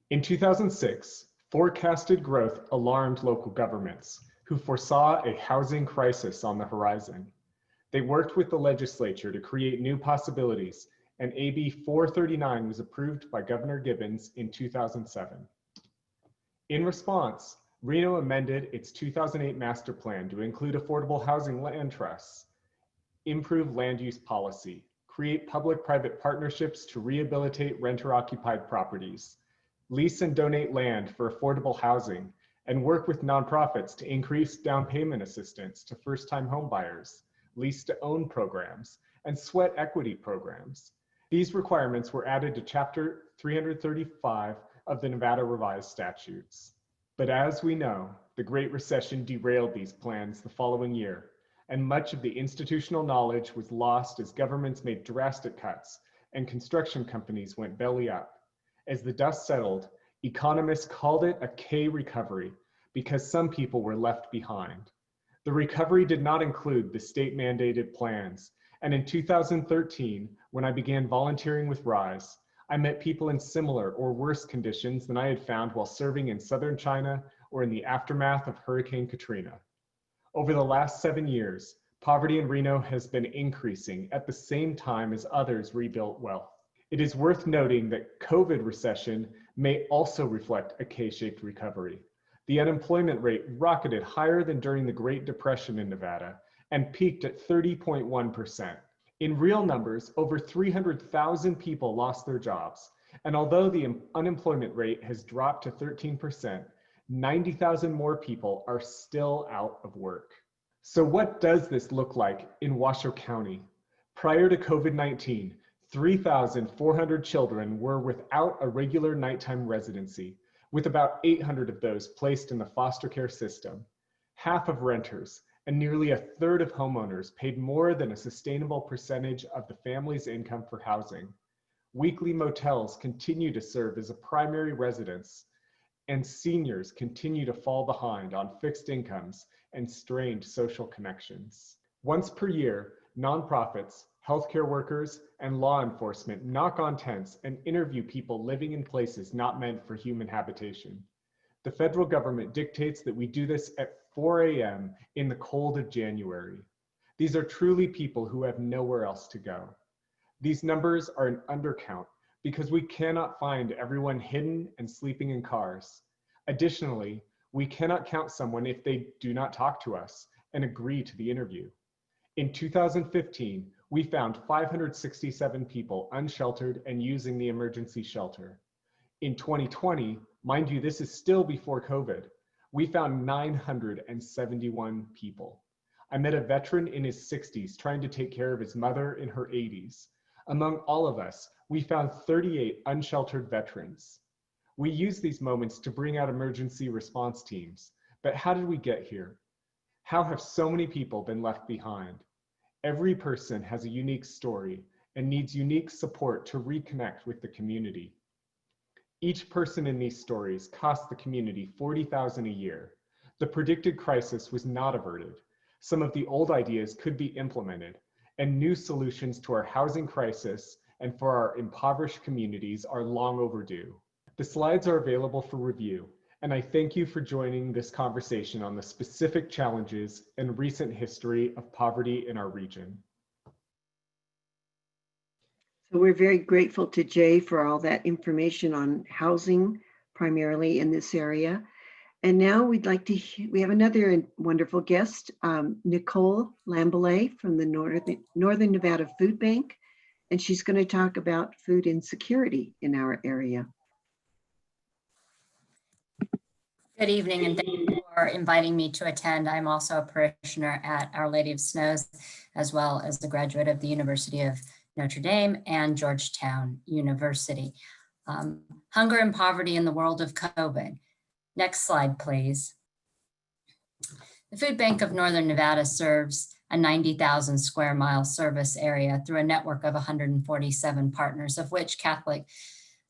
In 2006, forecasted growth alarmed local governments who foresaw a housing crisis on the horizon. They worked with the legislature to create new possibilities, and AB 439 was approved by Governor Gibbons in 2007. In response, Reno amended its 2008 master plan to include affordable housing land trusts, improve land use policy, create public-private partnerships to rehabilitate renter-occupied properties, lease and donate land for affordable housing, and work with nonprofits to increase down payment assistance to first-time homebuyers, lease-to-own programs, and sweat equity programs. These requirements were added to Chapter 335 of the Nevada Revised Statutes. But as we know, the Great Recession derailed these plans the following year, and much of the institutional knowledge was lost as governments made drastic cuts and construction companies went belly up. As the dust settled, economists called it a K recovery because some people were left behind. The recovery did not include the state-mandated plans, and in 2013, when I began volunteering with RISE, I met people in similar or worse conditions than I had found while serving in southern China or in the aftermath of Hurricane Katrina. Over the last 7 years, poverty in Reno has been increasing at the same time as others rebuilt wealth. It is worth noting that COVID recession may also reflect a K-shaped recovery. The unemployment rate rocketed higher than during the Great Depression in Nevada and peaked at 30.1%. In real numbers, over 300,000 people lost their jobs. And although the unemployment rate has dropped to 13%, 90,000 more people are still out of work. So what does this look like in Washoe County? Prior to COVID-19, 3,400 children were without a regular nighttime residency, with about 800 of those placed in the foster care system. Half of renters and nearly a third of homeowners paid more than a sustainable percentage of the family's income for housing. Weekly motels continue to serve as a primary residence, and seniors continue to fall behind on fixed incomes and strained social connections. Once per year, nonprofits, healthcare workers, and law enforcement knock on tents and interview people living in places not meant for human habitation. The federal government dictates that we do this at 4 a.m. in the cold of January. These are truly people who have nowhere else to go. These numbers are an undercount because we cannot find everyone hidden and sleeping in cars. Additionally, we cannot count someone if they do not talk to us and agree to the interview. In 2015, we found 567 people unsheltered and using the emergency shelter. In 2020, mind you, this is still before COVID, we found 971 people. I met a veteran in his 60s trying to take care of his mother in her 80s. Among all of us, we found 38 unsheltered veterans. We use these moments to bring out emergency response teams, but how did we get here? How have so many people been left behind? Every person has a unique story and needs unique support to reconnect with the community. Each person in these stories cost the community $40,000 a year. The predicted crisis was not averted. Some of the old ideas could be implemented, and new solutions to our housing crisis and for our impoverished communities are long overdue. The slides are available for review, and I thank you for joining this conversation on the specific challenges and recent history of poverty in our region. So we're very grateful to Jay for all that information on housing, primarily in this area. And now we have another wonderful guest, Nicole Lambolet from the Northern Nevada Food Bank, and she's going to talk about food insecurity in our area. Good evening, and thank you for inviting me to attend. I'm also a parishioner at Our Lady of Snows, as well as the graduate of the University of Notre Dame and Georgetown University. Hunger and poverty in the world of COVID. Next slide, please. The Food Bank of Northern Nevada serves a 90,000 square mile service area through a network of 147 partners, of which Catholic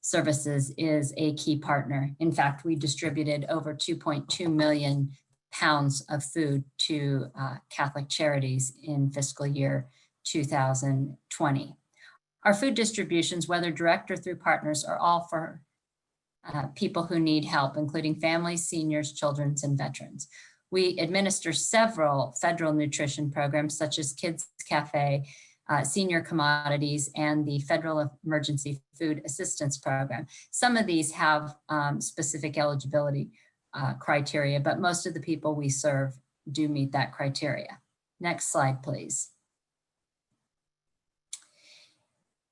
Services is a key partner. In fact, we distributed over 2.2 million pounds of food to Catholic charities in fiscal year 2020. Our food distributions, whether direct or through partners, are all for people who need help, including families, seniors, children, and veterans. We administer several federal nutrition programs such as Kids Cafe, Senior Commodities, and the Federal Emergency Food Assistance Program. Some of these have specific eligibility criteria, but most of the people we serve do meet that criteria. Next slide, please.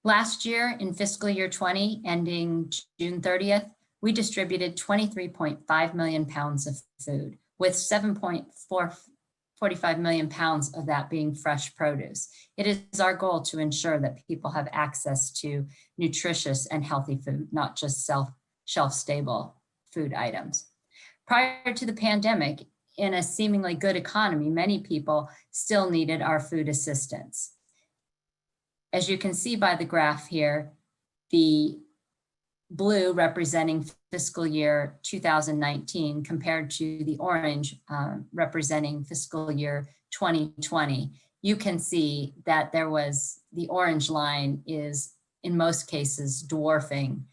Last year in fiscal year 20, ending June 30th, we distributed 23.5 million pounds of food, with 7.45 million pounds of that being fresh produce. It is our goal to ensure that people have access to nutritious and healthy food, not just shelf-stable food items. Prior to the pandemic, in a seemingly good economy, many people still needed our food assistance. As you can see by the graph here, the blue representing fiscal year 2019 compared to the orange representing fiscal year 2020, you can see that the orange line is in most cases dwarfing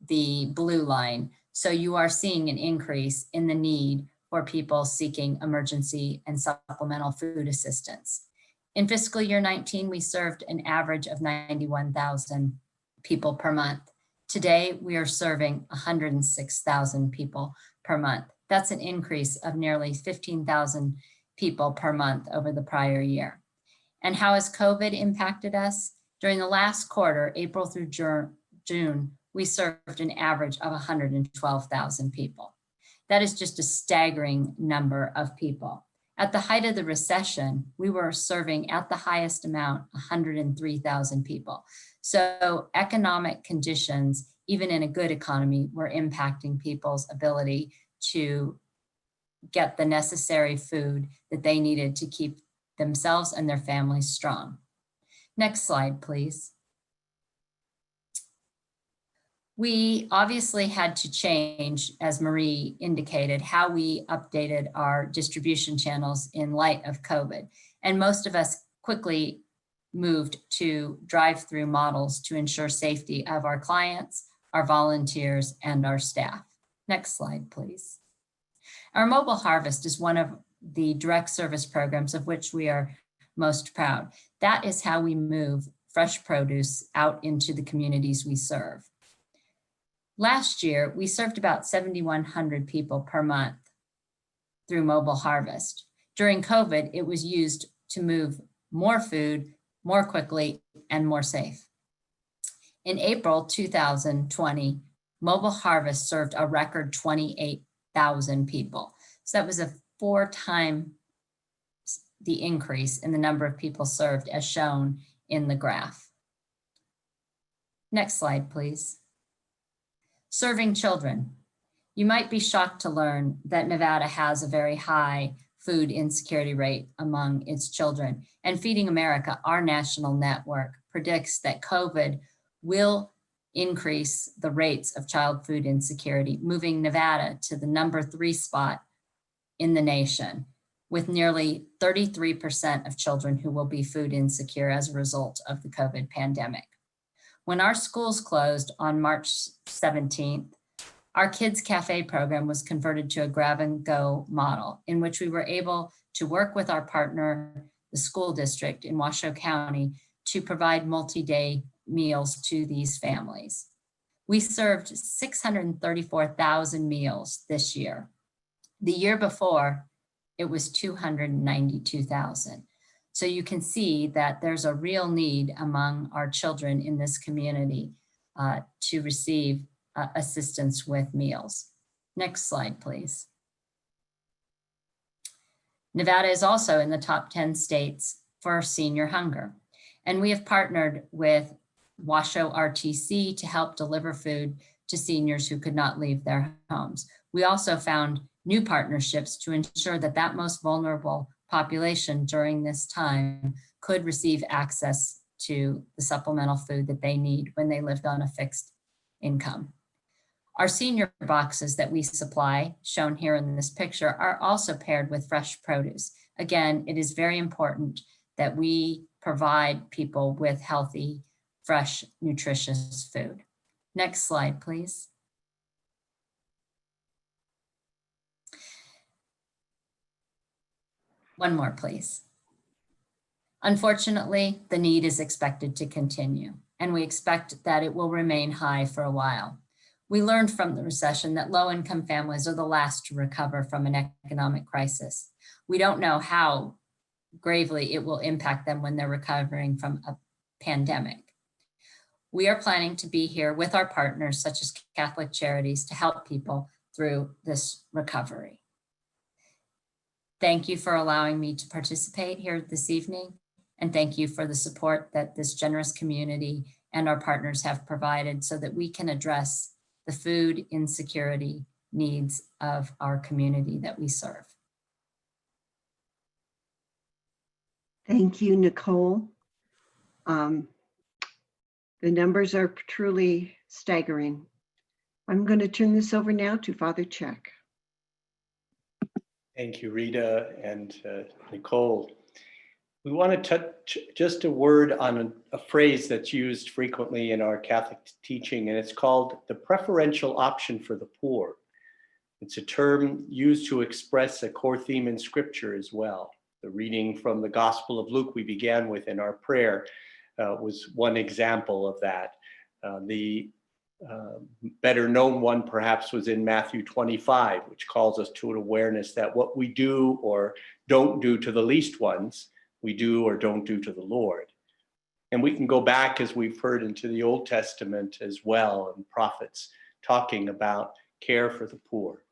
the blue line. So you are seeing an increase in the need for people seeking emergency and supplemental food assistance. In fiscal year 19, we served an average of 91,000 people per month. Today, we are serving 106,000 people per month. That's an increase of nearly 15,000 people per month over the prior year. And how has COVID impacted us? During the last quarter, April through June, we served an average of 112,000 people. That is just a staggering number of people. At the height of the recession, we were serving at the highest amount, 103,000 people. So economic conditions, even in a good economy, were impacting people's ability to get the necessary food that they needed to keep themselves and their families strong. Next slide, please. We obviously had to change, as Marie indicated, how we updated our distribution channels in light of COVID. And most of us quickly moved to drive-through models to ensure safety of our clients, our volunteers, and our staff. Next slide, please. Our mobile harvest is one of the direct service programs of which we are most proud. That is how we move fresh produce out into the communities we serve. Last year, we served about 7,100 people per month through mobile harvest. During COVID, it was used to move more food more quickly and more safe. In April 2020, mobile harvest served a record 28,000 people. So that was a 4 times the increase in the number of people served as shown in the graph. Next slide, please. Serving children. You might be shocked to learn that Nevada has a very high food insecurity rate among its children. And Feeding America, our national network, predicts that COVID will increase the rates of child food insecurity, moving Nevada to the #3 spot in the nation, with nearly 33% of children who will be food insecure as a result of the COVID pandemic. When our schools closed on March 17th, our Kids Cafe program was converted to a grab-and-go model in which we were able to work with our partner, the school district in Washoe County, to provide multi-day meals to these families. We served 634,000 meals this year. The year before, it was 292,000. So you can see that there's a real need among our children in this community to receive assistance with meals. Next slide, please. Nevada is also in the top 10 states for senior hunger. And we have partnered with Washoe RTC to help deliver food to seniors who could not leave their homes. We also found new partnerships to ensure that that most vulnerable population during this time could receive access to the supplemental food that they need when they lived on a fixed income. Our senior boxes that we supply, shown here in this picture, are also paired with fresh produce. Again, it is very important that we provide people with healthy, fresh, nutritious food. Next slide, please. One more, please. Unfortunately, the need is expected to continue, and we expect that it will remain high for a while. We learned from the recession that low-income families are the last to recover from an economic crisis. We don't know how gravely it will impact them when they're recovering from a pandemic. we are planning to be here with our partners, such as Catholic Charities, to help people through this recovery. Thank you for allowing me to participate here this evening, and thank you for the support that this generous community and our partners have provided so that we can address the food insecurity needs of our community that we serve. Thank you, Nicole. The numbers are truly staggering. I'm going to turn this over now to Father Chuck. Thank you, Rita and Nicole. We want to touch just a word on a phrase that's used frequently in our Catholic teaching, and it's called the preferential option for the poor. It's a term used to express a core theme in Scripture as well. The reading from the Gospel of Luke we began with in our prayer was one example of that. The better known one perhaps was in Matthew 25, which calls us to an awareness that what we do or don't do to the least ones, we do or don't do to the Lord. And we can go back, as we've heard, into the Old Testament as well, and prophets talking about care for the poor.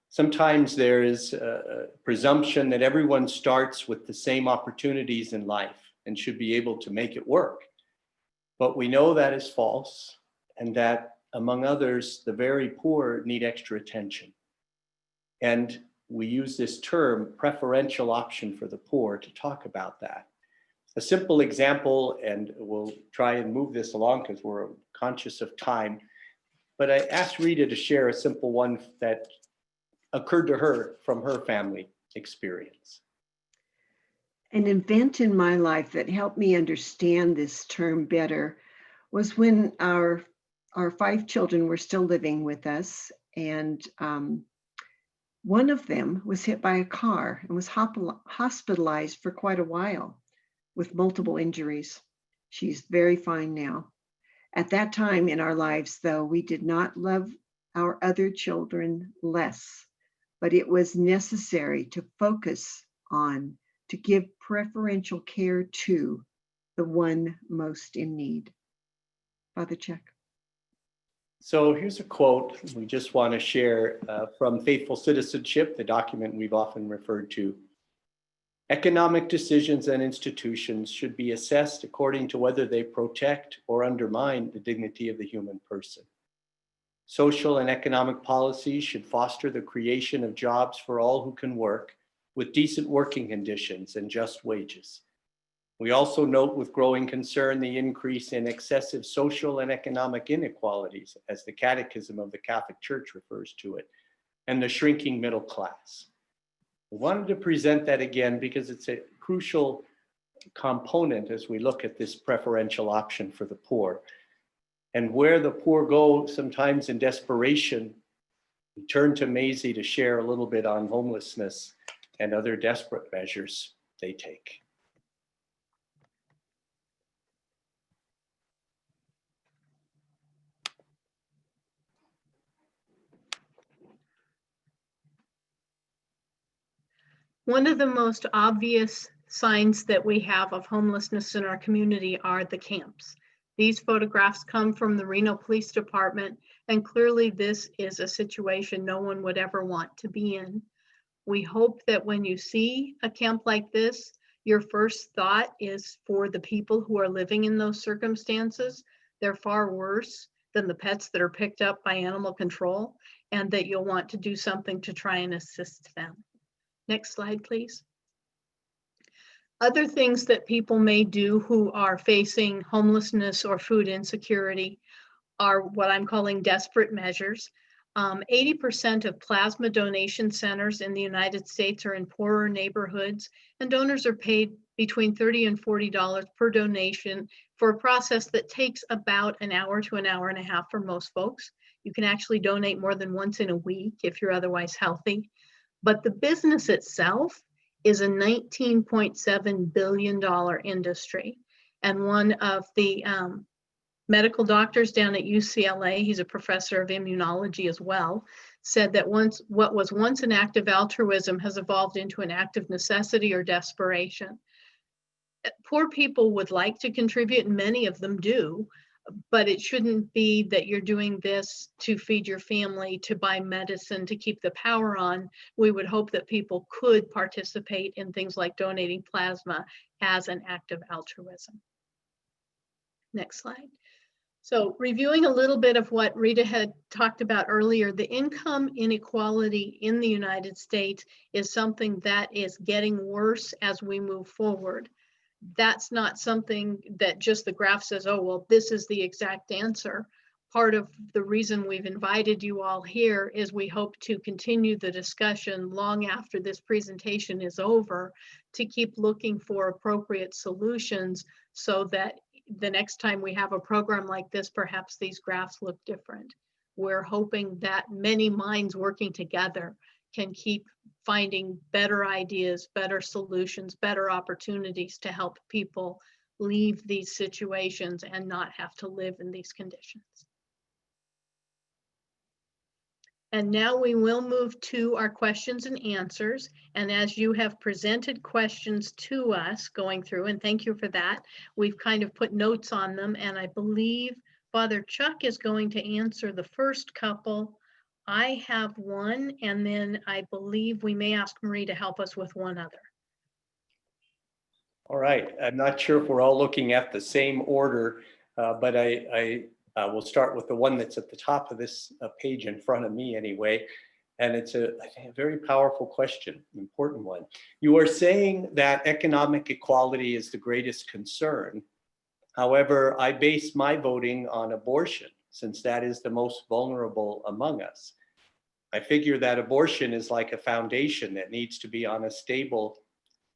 Sometimes there is a presumption that everyone starts with the same opportunities in life and should be able to make it work. But we know that is false, and that, among others, the very poor need extra attention. And we use this term, preferential option for the poor, to talk about that. A simple example, and we'll try and move this along because we're conscious of time, but I asked Rita to share a simple one that occurred to her from her family experience. An event in my life that helped me understand this term better was when our 5 children were still living with us, and one of them was hit by a car and was hospitalized for quite a while with multiple injuries. She's very fine now. At that time in our lives, though, we did not love our other children less, but it was necessary to focus on, to give preferential care to the one most in need. Father Chuck. So here's a quote we just want to share from Faithful Citizenship, the document we've often referred to. Economic decisions and institutions should be assessed according to whether they protect or undermine the dignity of the human person. Social and economic policies should foster the creation of jobs for all who can work, with decent working conditions and just wages. We also note with growing concern the increase in excessive social and economic inequalities, as the Catechism of the Catholic Church refers to it, and the shrinking middle class. We wanted to present that again because it's a crucial component as we look at this preferential option for the poor. And where the poor go sometimes in desperation, we turn to Maisie to share a little bit on homelessness and other desperate measures they take. One of the most obvious signs that we have of homelessness in our community are the camps. These photographs come from the Reno Police Department, and clearly this is a situation no one would ever want to be in. We hope that when you see a camp like this, your first thought is for the people who are living in those circumstances. They're far worse than the pets that are picked up by animal control, and that you'll want to do something to try and assist them. Next slide, please. Other things that people may do who are facing homelessness or food insecurity are what I'm calling desperate measures. 80% of plasma donation centers in the United States are in poorer neighborhoods, and donors are paid between $30 and $40 per donation for a process that takes about an hour to an hour and a half for most folks. You can actually donate more than once in a week if you're otherwise healthy. But the business itself is a $19.7 billion industry. And one of the medical doctors down at UCLA, he's a professor of immunology as well, said that what was once an act of altruism has evolved into an act of necessity or desperation. poor people would like to contribute, and many of them do, but it shouldn't be that you're doing this to feed your family, to buy medicine, to keep the power on. We would hope that people could participate in things like donating plasma as an act of altruism. Next slide. So reviewing a little bit of what Rita had talked about earlier, the income inequality in the United States is something that is getting worse as we move forward. That's not something that just the graph says, oh, well, this is the exact answer. Part of the reason we've invited you all here is we hope to continue the discussion long after this presentation is over, to keep looking for appropriate solutions so that the next time we have a program like this, perhaps these graphs look different. We're hoping that many minds working together can keep finding better ideas, better solutions, better opportunities to help people leave these situations and not have to live in these conditions. And now we will move to our questions and answers. And as you have presented questions to us going through, and thank you for that, we've kind of put notes on them. And I believe Father Chuck is going to answer the first couple. I have one, and then I believe we may ask Marie to help us with one other. All right, I'm not sure if we're all looking at the same order, but I will start with the one that's at the top of this page in front of me anyway. And it's I think a very powerful question, an important one. You are saying that economic equality is the greatest concern. However, I base my voting on abortion, since that is the most vulnerable among us. I figure that abortion is like a foundation that needs to be on a stable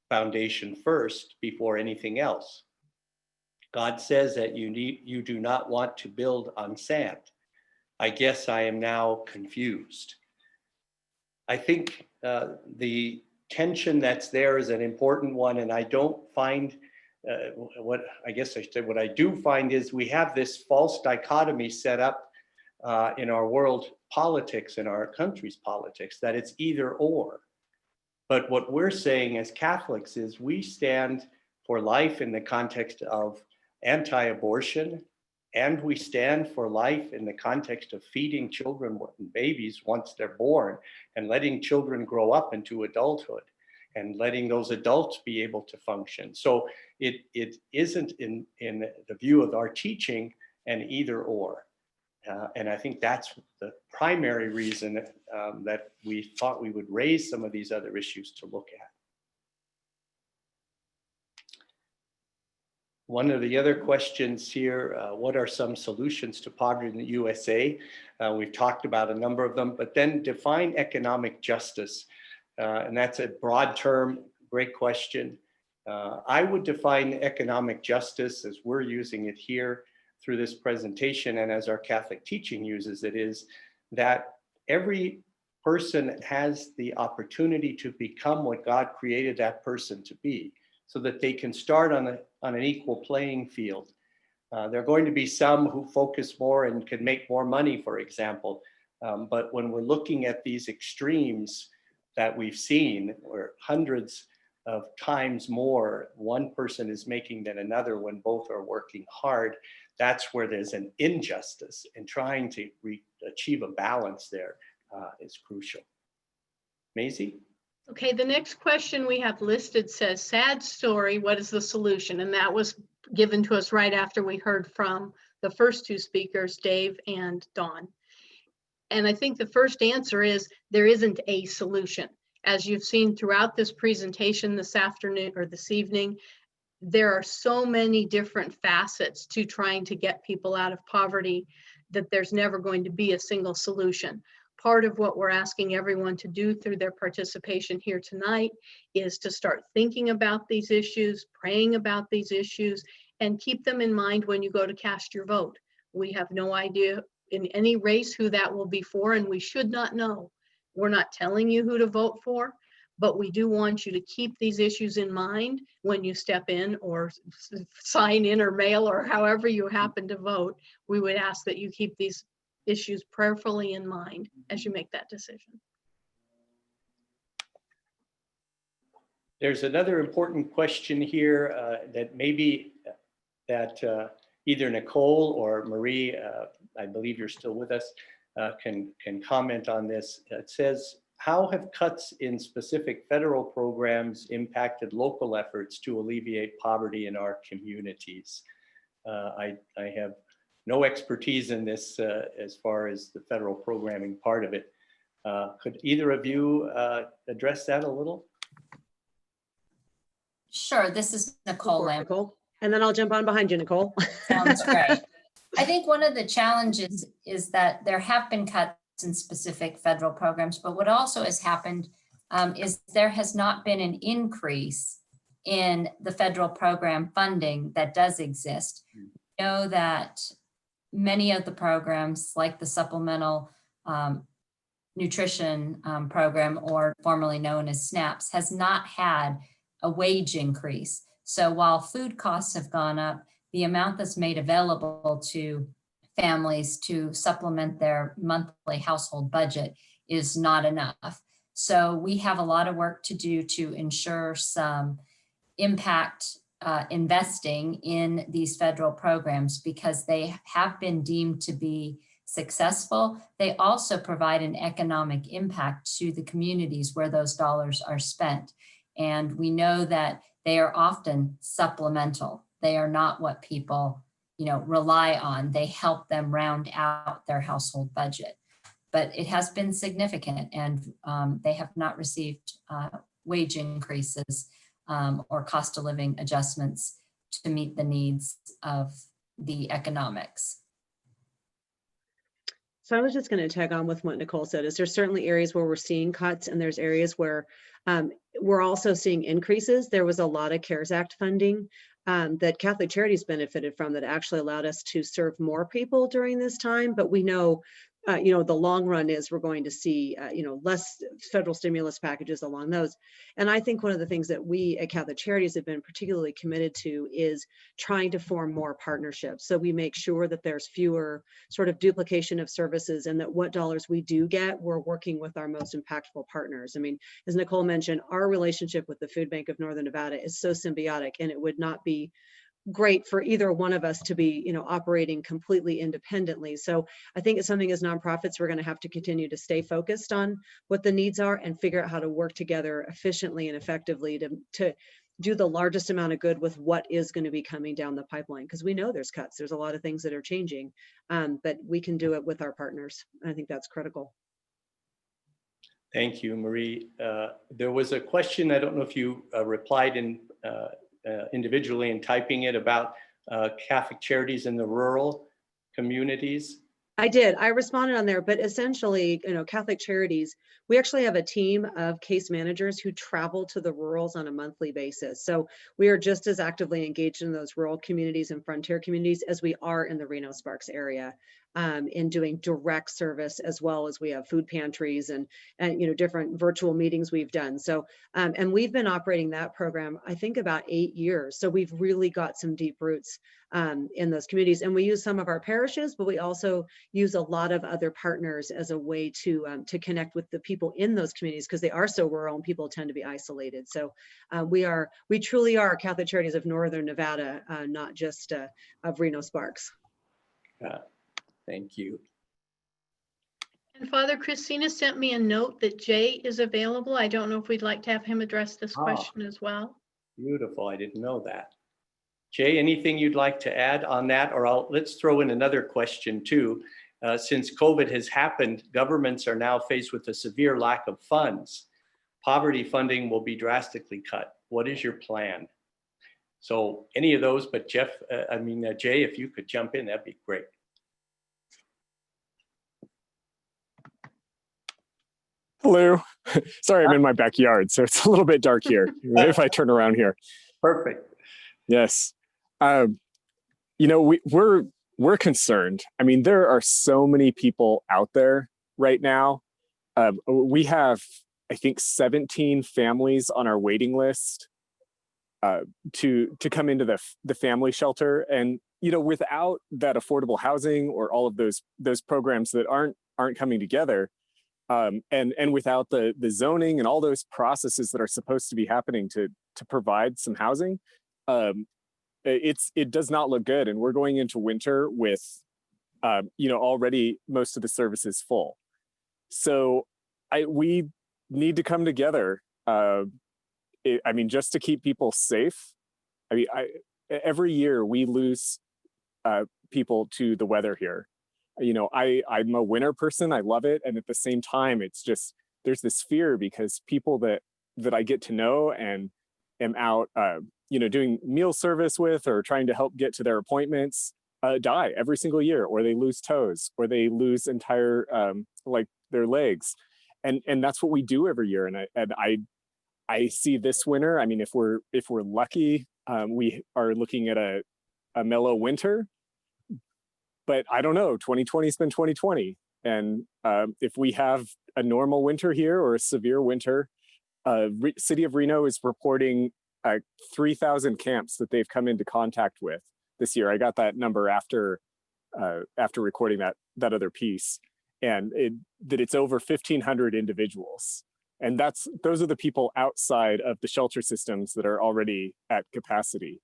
foundation first before anything else. God says that you do not want to build on sand. I guess I am now confused. I think the tension that's there is an important one, and I don't find what I do find is we have this false dichotomy set up in our world politics, in our country's politics, that it's either or. But what we're saying as Catholics is we stand for life in the context of anti-abortion, and we stand for life in the context of feeding children and babies once they're born, and letting children grow up into adulthood, and letting those adults be able to function. So it isn't in the view of our teaching an either or. And I think that's the primary reason that we thought we would raise some of these other issues to look at. One of the other questions here, what are some solutions to poverty in the USA? We've talked about a number of them, but then define economic justice. And that's a broad term, great question. I would define economic justice as we're using it here through this presentation, and as our Catholic teaching uses it, is that every person has the opportunity to become what God created that person to be, so that they can start on an equal playing field. There are going to be some who focus more and can make more money, for example. But when we're looking at these extremes that we've seen, where hundreds of times more one person is making than another when both are working hard, that's where there's an injustice, and trying to achieve a balance there is crucial. Maisie? Okay, the next question we have listed says, sad story, what is the solution? And that was given to us right after we heard from the first two speakers, Dave and Dawn. And I think the first answer is there isn't a solution. As you've seen throughout this presentation this afternoon or this evening, there are so many different facets to trying to get people out of poverty that there's never going to be a single solution. Part of what we're asking everyone to do through their participation here tonight is to start thinking about these issues, praying about these issues, and keep them in mind when you go to cast your vote. We have no idea in any race who that will be for, and we should not know. We're not telling you who to vote for, but we do want you to keep these issues in mind when you step in or sign in or mail or however you happen to vote. We would ask that you keep these issues prayerfully in mind as you make that decision. There's another important question here that maybe that either Nicole or Marie, I believe you're still with us, can comment on this. It says, how have cuts in specific federal programs impacted local efforts to alleviate poverty in our communities? I have no expertise in this as far as the federal programming part of it. Could either of you address that a little? Sure, this is Nicole Lambert. Nicole, and then I'll jump on behind you, Nicole. Sounds great. I think one of the challenges is that there have been cuts in specific federal programs, but what also has happened is there has not been an increase in the federal program funding that does exist. You know that many of the programs, like the Supplemental Nutrition Program, or formerly known as SNAPS, has not had a wage increase. So while food costs have gone up, the amount that's made available to families to supplement their monthly household budget is not enough. So we have a lot of work to do to ensure some impact investing in these federal programs, because they have been deemed to be successful. They also provide an economic impact to the communities where those dollars are spent. And we know that they are often supplemental. They are not what people, rely on. They help them round out their household budget. But it has been significant, and they have not received wage increases or cost of living adjustments to meet the needs of the economics. So I was just going to tag on with what Nicole said. Is there's certainly areas where we're seeing cuts, and there's areas where we're also seeing increases. There was a lot of CARES Act funding that Catholic Charities benefited from that actually allowed us to serve more people during this time. But we know, the long run is we're going to see, less federal stimulus packages along those. And I think one of the things that we at Catholic Charities have been particularly committed to is trying to form more partnerships. So we make sure that there's fewer sort of duplication of services, and that what dollars we do get, we're working with our most impactful partners. I mean, as Nicole mentioned, our relationship with the Food Bank of Northern Nevada is so symbiotic, and it would not be great for either one of us to be, operating completely independently. So I think it's something as nonprofits, we're going to have to continue to stay focused on what the needs are and figure out how to work together efficiently and effectively to do the largest amount of good with what is going to be coming down the pipeline. Because we know there's cuts, there's a lot of things that are changing, but we can do it with our partners. I think that's critical. Thank you, Marie. There was a question, I don't know if you replied in individually and typing it, about Catholic Charities in the rural communities. I did. I responded on there, but essentially, Catholic Charities, we actually have a team of case managers who travel to the rurals on a monthly basis. So we are just as actively engaged in those rural communities and frontier communities as we are in the Reno-Sparks area, in doing direct service, as well as we have food pantries and different virtual meetings we've done. So, and we've been operating that program, I think, about 8 years. So we've really got some deep roots in those communities, and we use some of our parishes, but we also use a lot of other partners as a way to connect with the people in those communities, because they are so rural and people tend to be isolated. So we truly are Catholic Charities of Northern Nevada, not just of Reno-Sparks. Thank you. And Father Christina sent me a note that Jay is available. I don't know if we'd like to have him address this question as well. Beautiful. I didn't know that. Jay, anything you'd like to add on that? Or let's throw in another question too. Since COVID has happened, governments are now faced with a severe lack of funds. Poverty funding will be drastically cut. What is your plan? So any of those, but Jay, if you could jump in, that'd be great. Hello. Sorry, I'm in my backyard, so it's a little bit dark here if I turn around here. Perfect. Yes. We're concerned. I mean, there are so many people out there right now. We have, I think, 17 families on our waiting list to come into the family shelter. And, without that affordable housing or all of those programs that aren't coming together, and without the zoning and all those processes that are supposed to be happening to provide some housing, it does not look good. And we're going into winter with already most of the services full. So we need to come together. Just to keep people safe. Every year we lose people to the weather here. I'm a winter person. I love it. And at the same time, it's just, there's this fear because people that I get to know and am out, doing meal service with or trying to help get to their appointments die every single year, or they lose toes, or they lose entire, their legs. And that's what we do every year. And I see this winter, if we're lucky, we are looking at a mellow winter. But I don't know, 2020 has been 2020. And if we have a normal winter here or a severe winter, City of Reno is reporting 3,000 camps that they've come into contact with this year. I got that number after recording that other piece, and that it's over 1,500 individuals. And those are the people outside of the shelter systems that are already at capacity.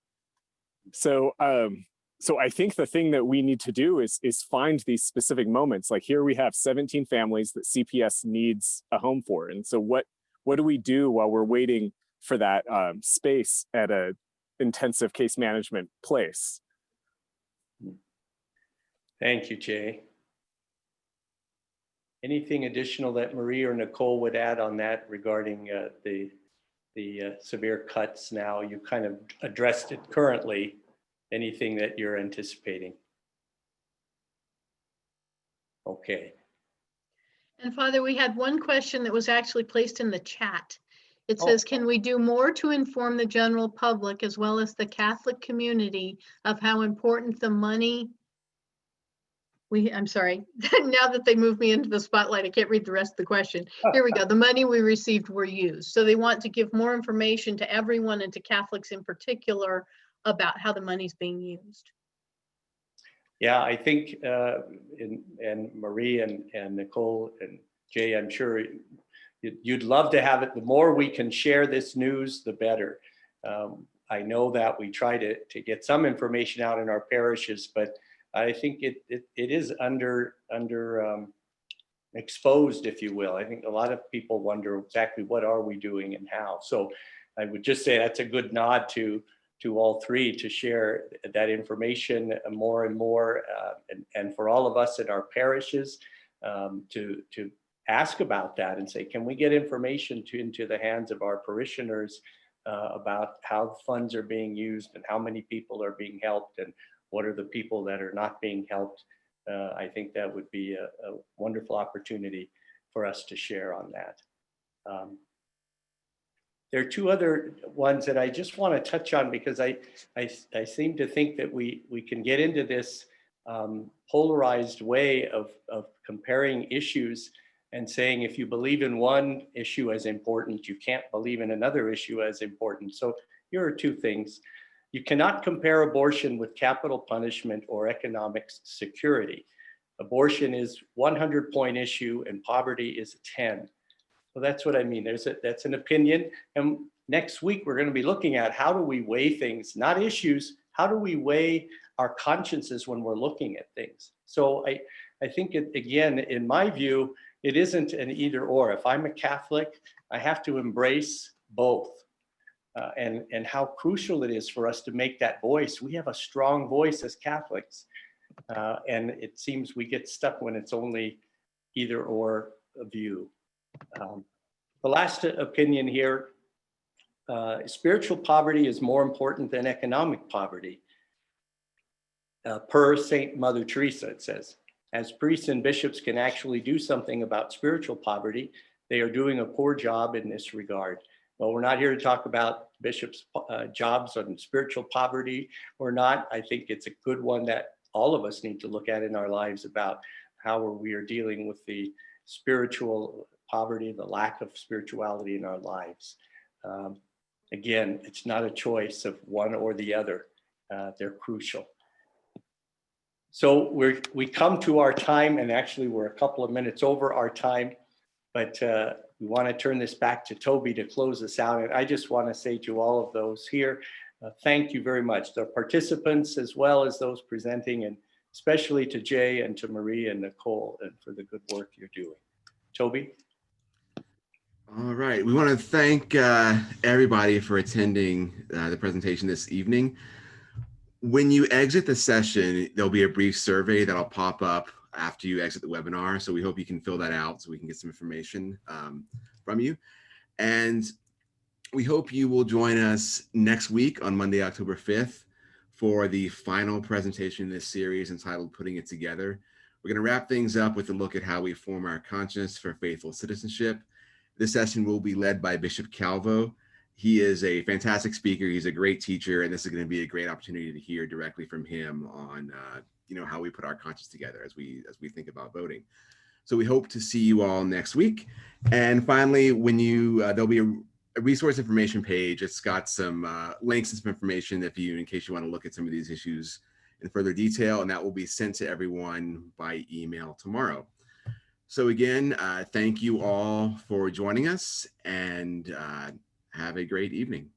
So I think the thing that we need to do is find these specific moments. Like here we have 17 families that CPS needs a home for. And so what do we do while we're waiting for that space at a intensive case management place? Thank you, Jay. Anything additional that Marie or Nicole would add on that regarding the severe cuts now? You kind of addressed it currently. Anything that you're anticipating? Okay. And Father, we had one question that was actually placed in the chat. It says, can we do more to inform the general public as well as the Catholic community of how important the money I'm sorry, now that they moved me into the spotlight, I can't read the rest of the question. Here we go. The money we received were used. So they want to give more information to everyone and to Catholics in particular about how the money's being used. Yeah, I think, and Marie and Nicole and Jay, I'm sure you'd love to have it. The more we can share this news, the better. I know that we try to get some information out in our parishes, but I think it is under exposed, if you will. I think a lot of people wonder exactly what are we doing and how. So I would just say that's a good nod to all three to share that information more and more, and for all of us in our parishes to ask about that and say, can we get information into the hands of our parishioners about how funds are being used and how many people are being helped and what are the people that are not being helped. I think that would be a wonderful opportunity for us to share on that. There are two other ones that I just want to touch on because I seem to think that we can get into this polarized way of comparing issues and saying if you believe in one issue as important, you can't believe in another issue as important. So here are two things. You cannot compare abortion with capital punishment or economic security. Abortion is 100-point issue and poverty is 10. So that's what I mean. That's an opinion. And next week, we're going to be looking at how do we weigh things, not issues, how do we weigh our consciences when we're looking at things? So I think, again, in my view, it isn't an either or. If I'm a Catholic, I have to embrace both. And how crucial it is for us to make that voice. We have a strong voice as Catholics. And it seems we get stuck when it's only either or a view. The last opinion here, spiritual poverty is more important than economic poverty. Per Saint Mother Teresa, it says, as priests and bishops can actually do something about spiritual poverty, they are doing a poor job in this regard. Well, we're not here to talk about bishops' jobs on spiritual poverty or not. I think it's a good one that all of us need to look at in our lives about how we are dealing with the spiritual poverty, the lack of spirituality in our lives. Again, it's not a choice of one or the other. They're crucial. So we come to our time, and actually we're a couple of minutes over our time. But we want to turn this back to Toby to close us out. And I just want to say to all of those here, thank you very much, the participants as well as those presenting, and especially to Jay and to Marie and Nicole, and for the good work you're doing. Toby? All right, we want to thank everybody for attending the presentation this evening. When you exit the session, there'll be a brief survey that'll pop up after you exit the webinar. So we hope you can fill that out so we can get some information from you. And we hope you will join us next week on Monday, October 5th for the final presentation in this series entitled Putting It Together. We're going to wrap things up with a look at how we form our conscience for faithful citizenship. This session will be led by Bishop Calvo. He is a fantastic speaker. He's a great teacher, and this is going to be a great opportunity to hear directly from him on how we put our conscience together as we think about voting. So we hope to see you all next week. And finally, when there'll be a resource information page. It's got some links and some information in case you want to look at some of these issues in further detail, and that will be sent to everyone by email tomorrow. So again, thank you all for joining us, and have a great evening.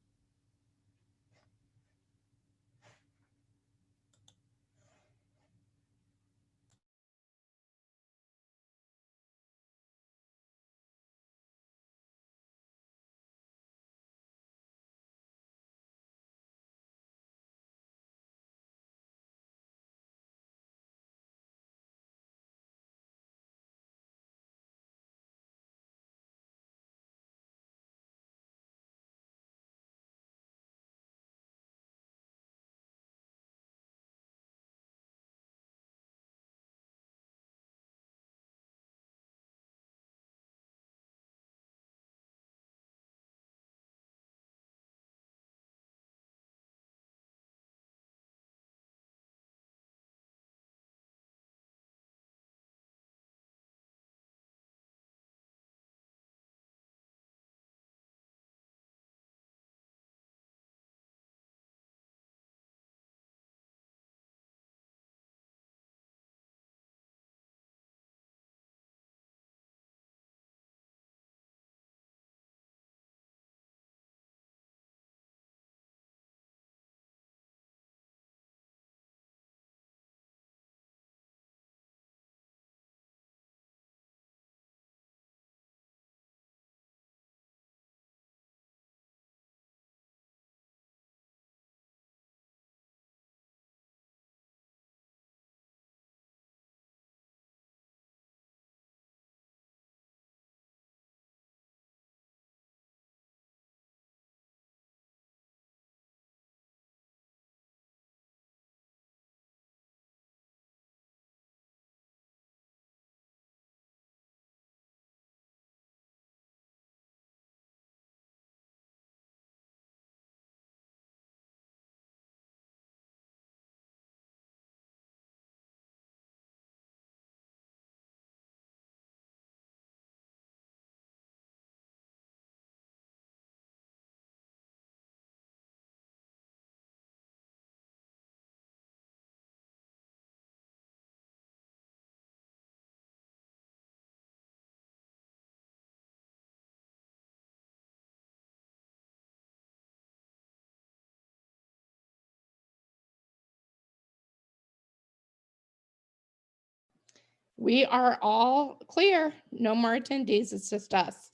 We are all clear. No more attendees. It's just us.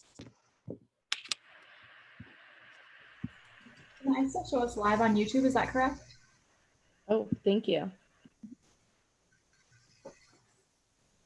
Can I still show us live on YouTube? Is that correct? Oh, thank you.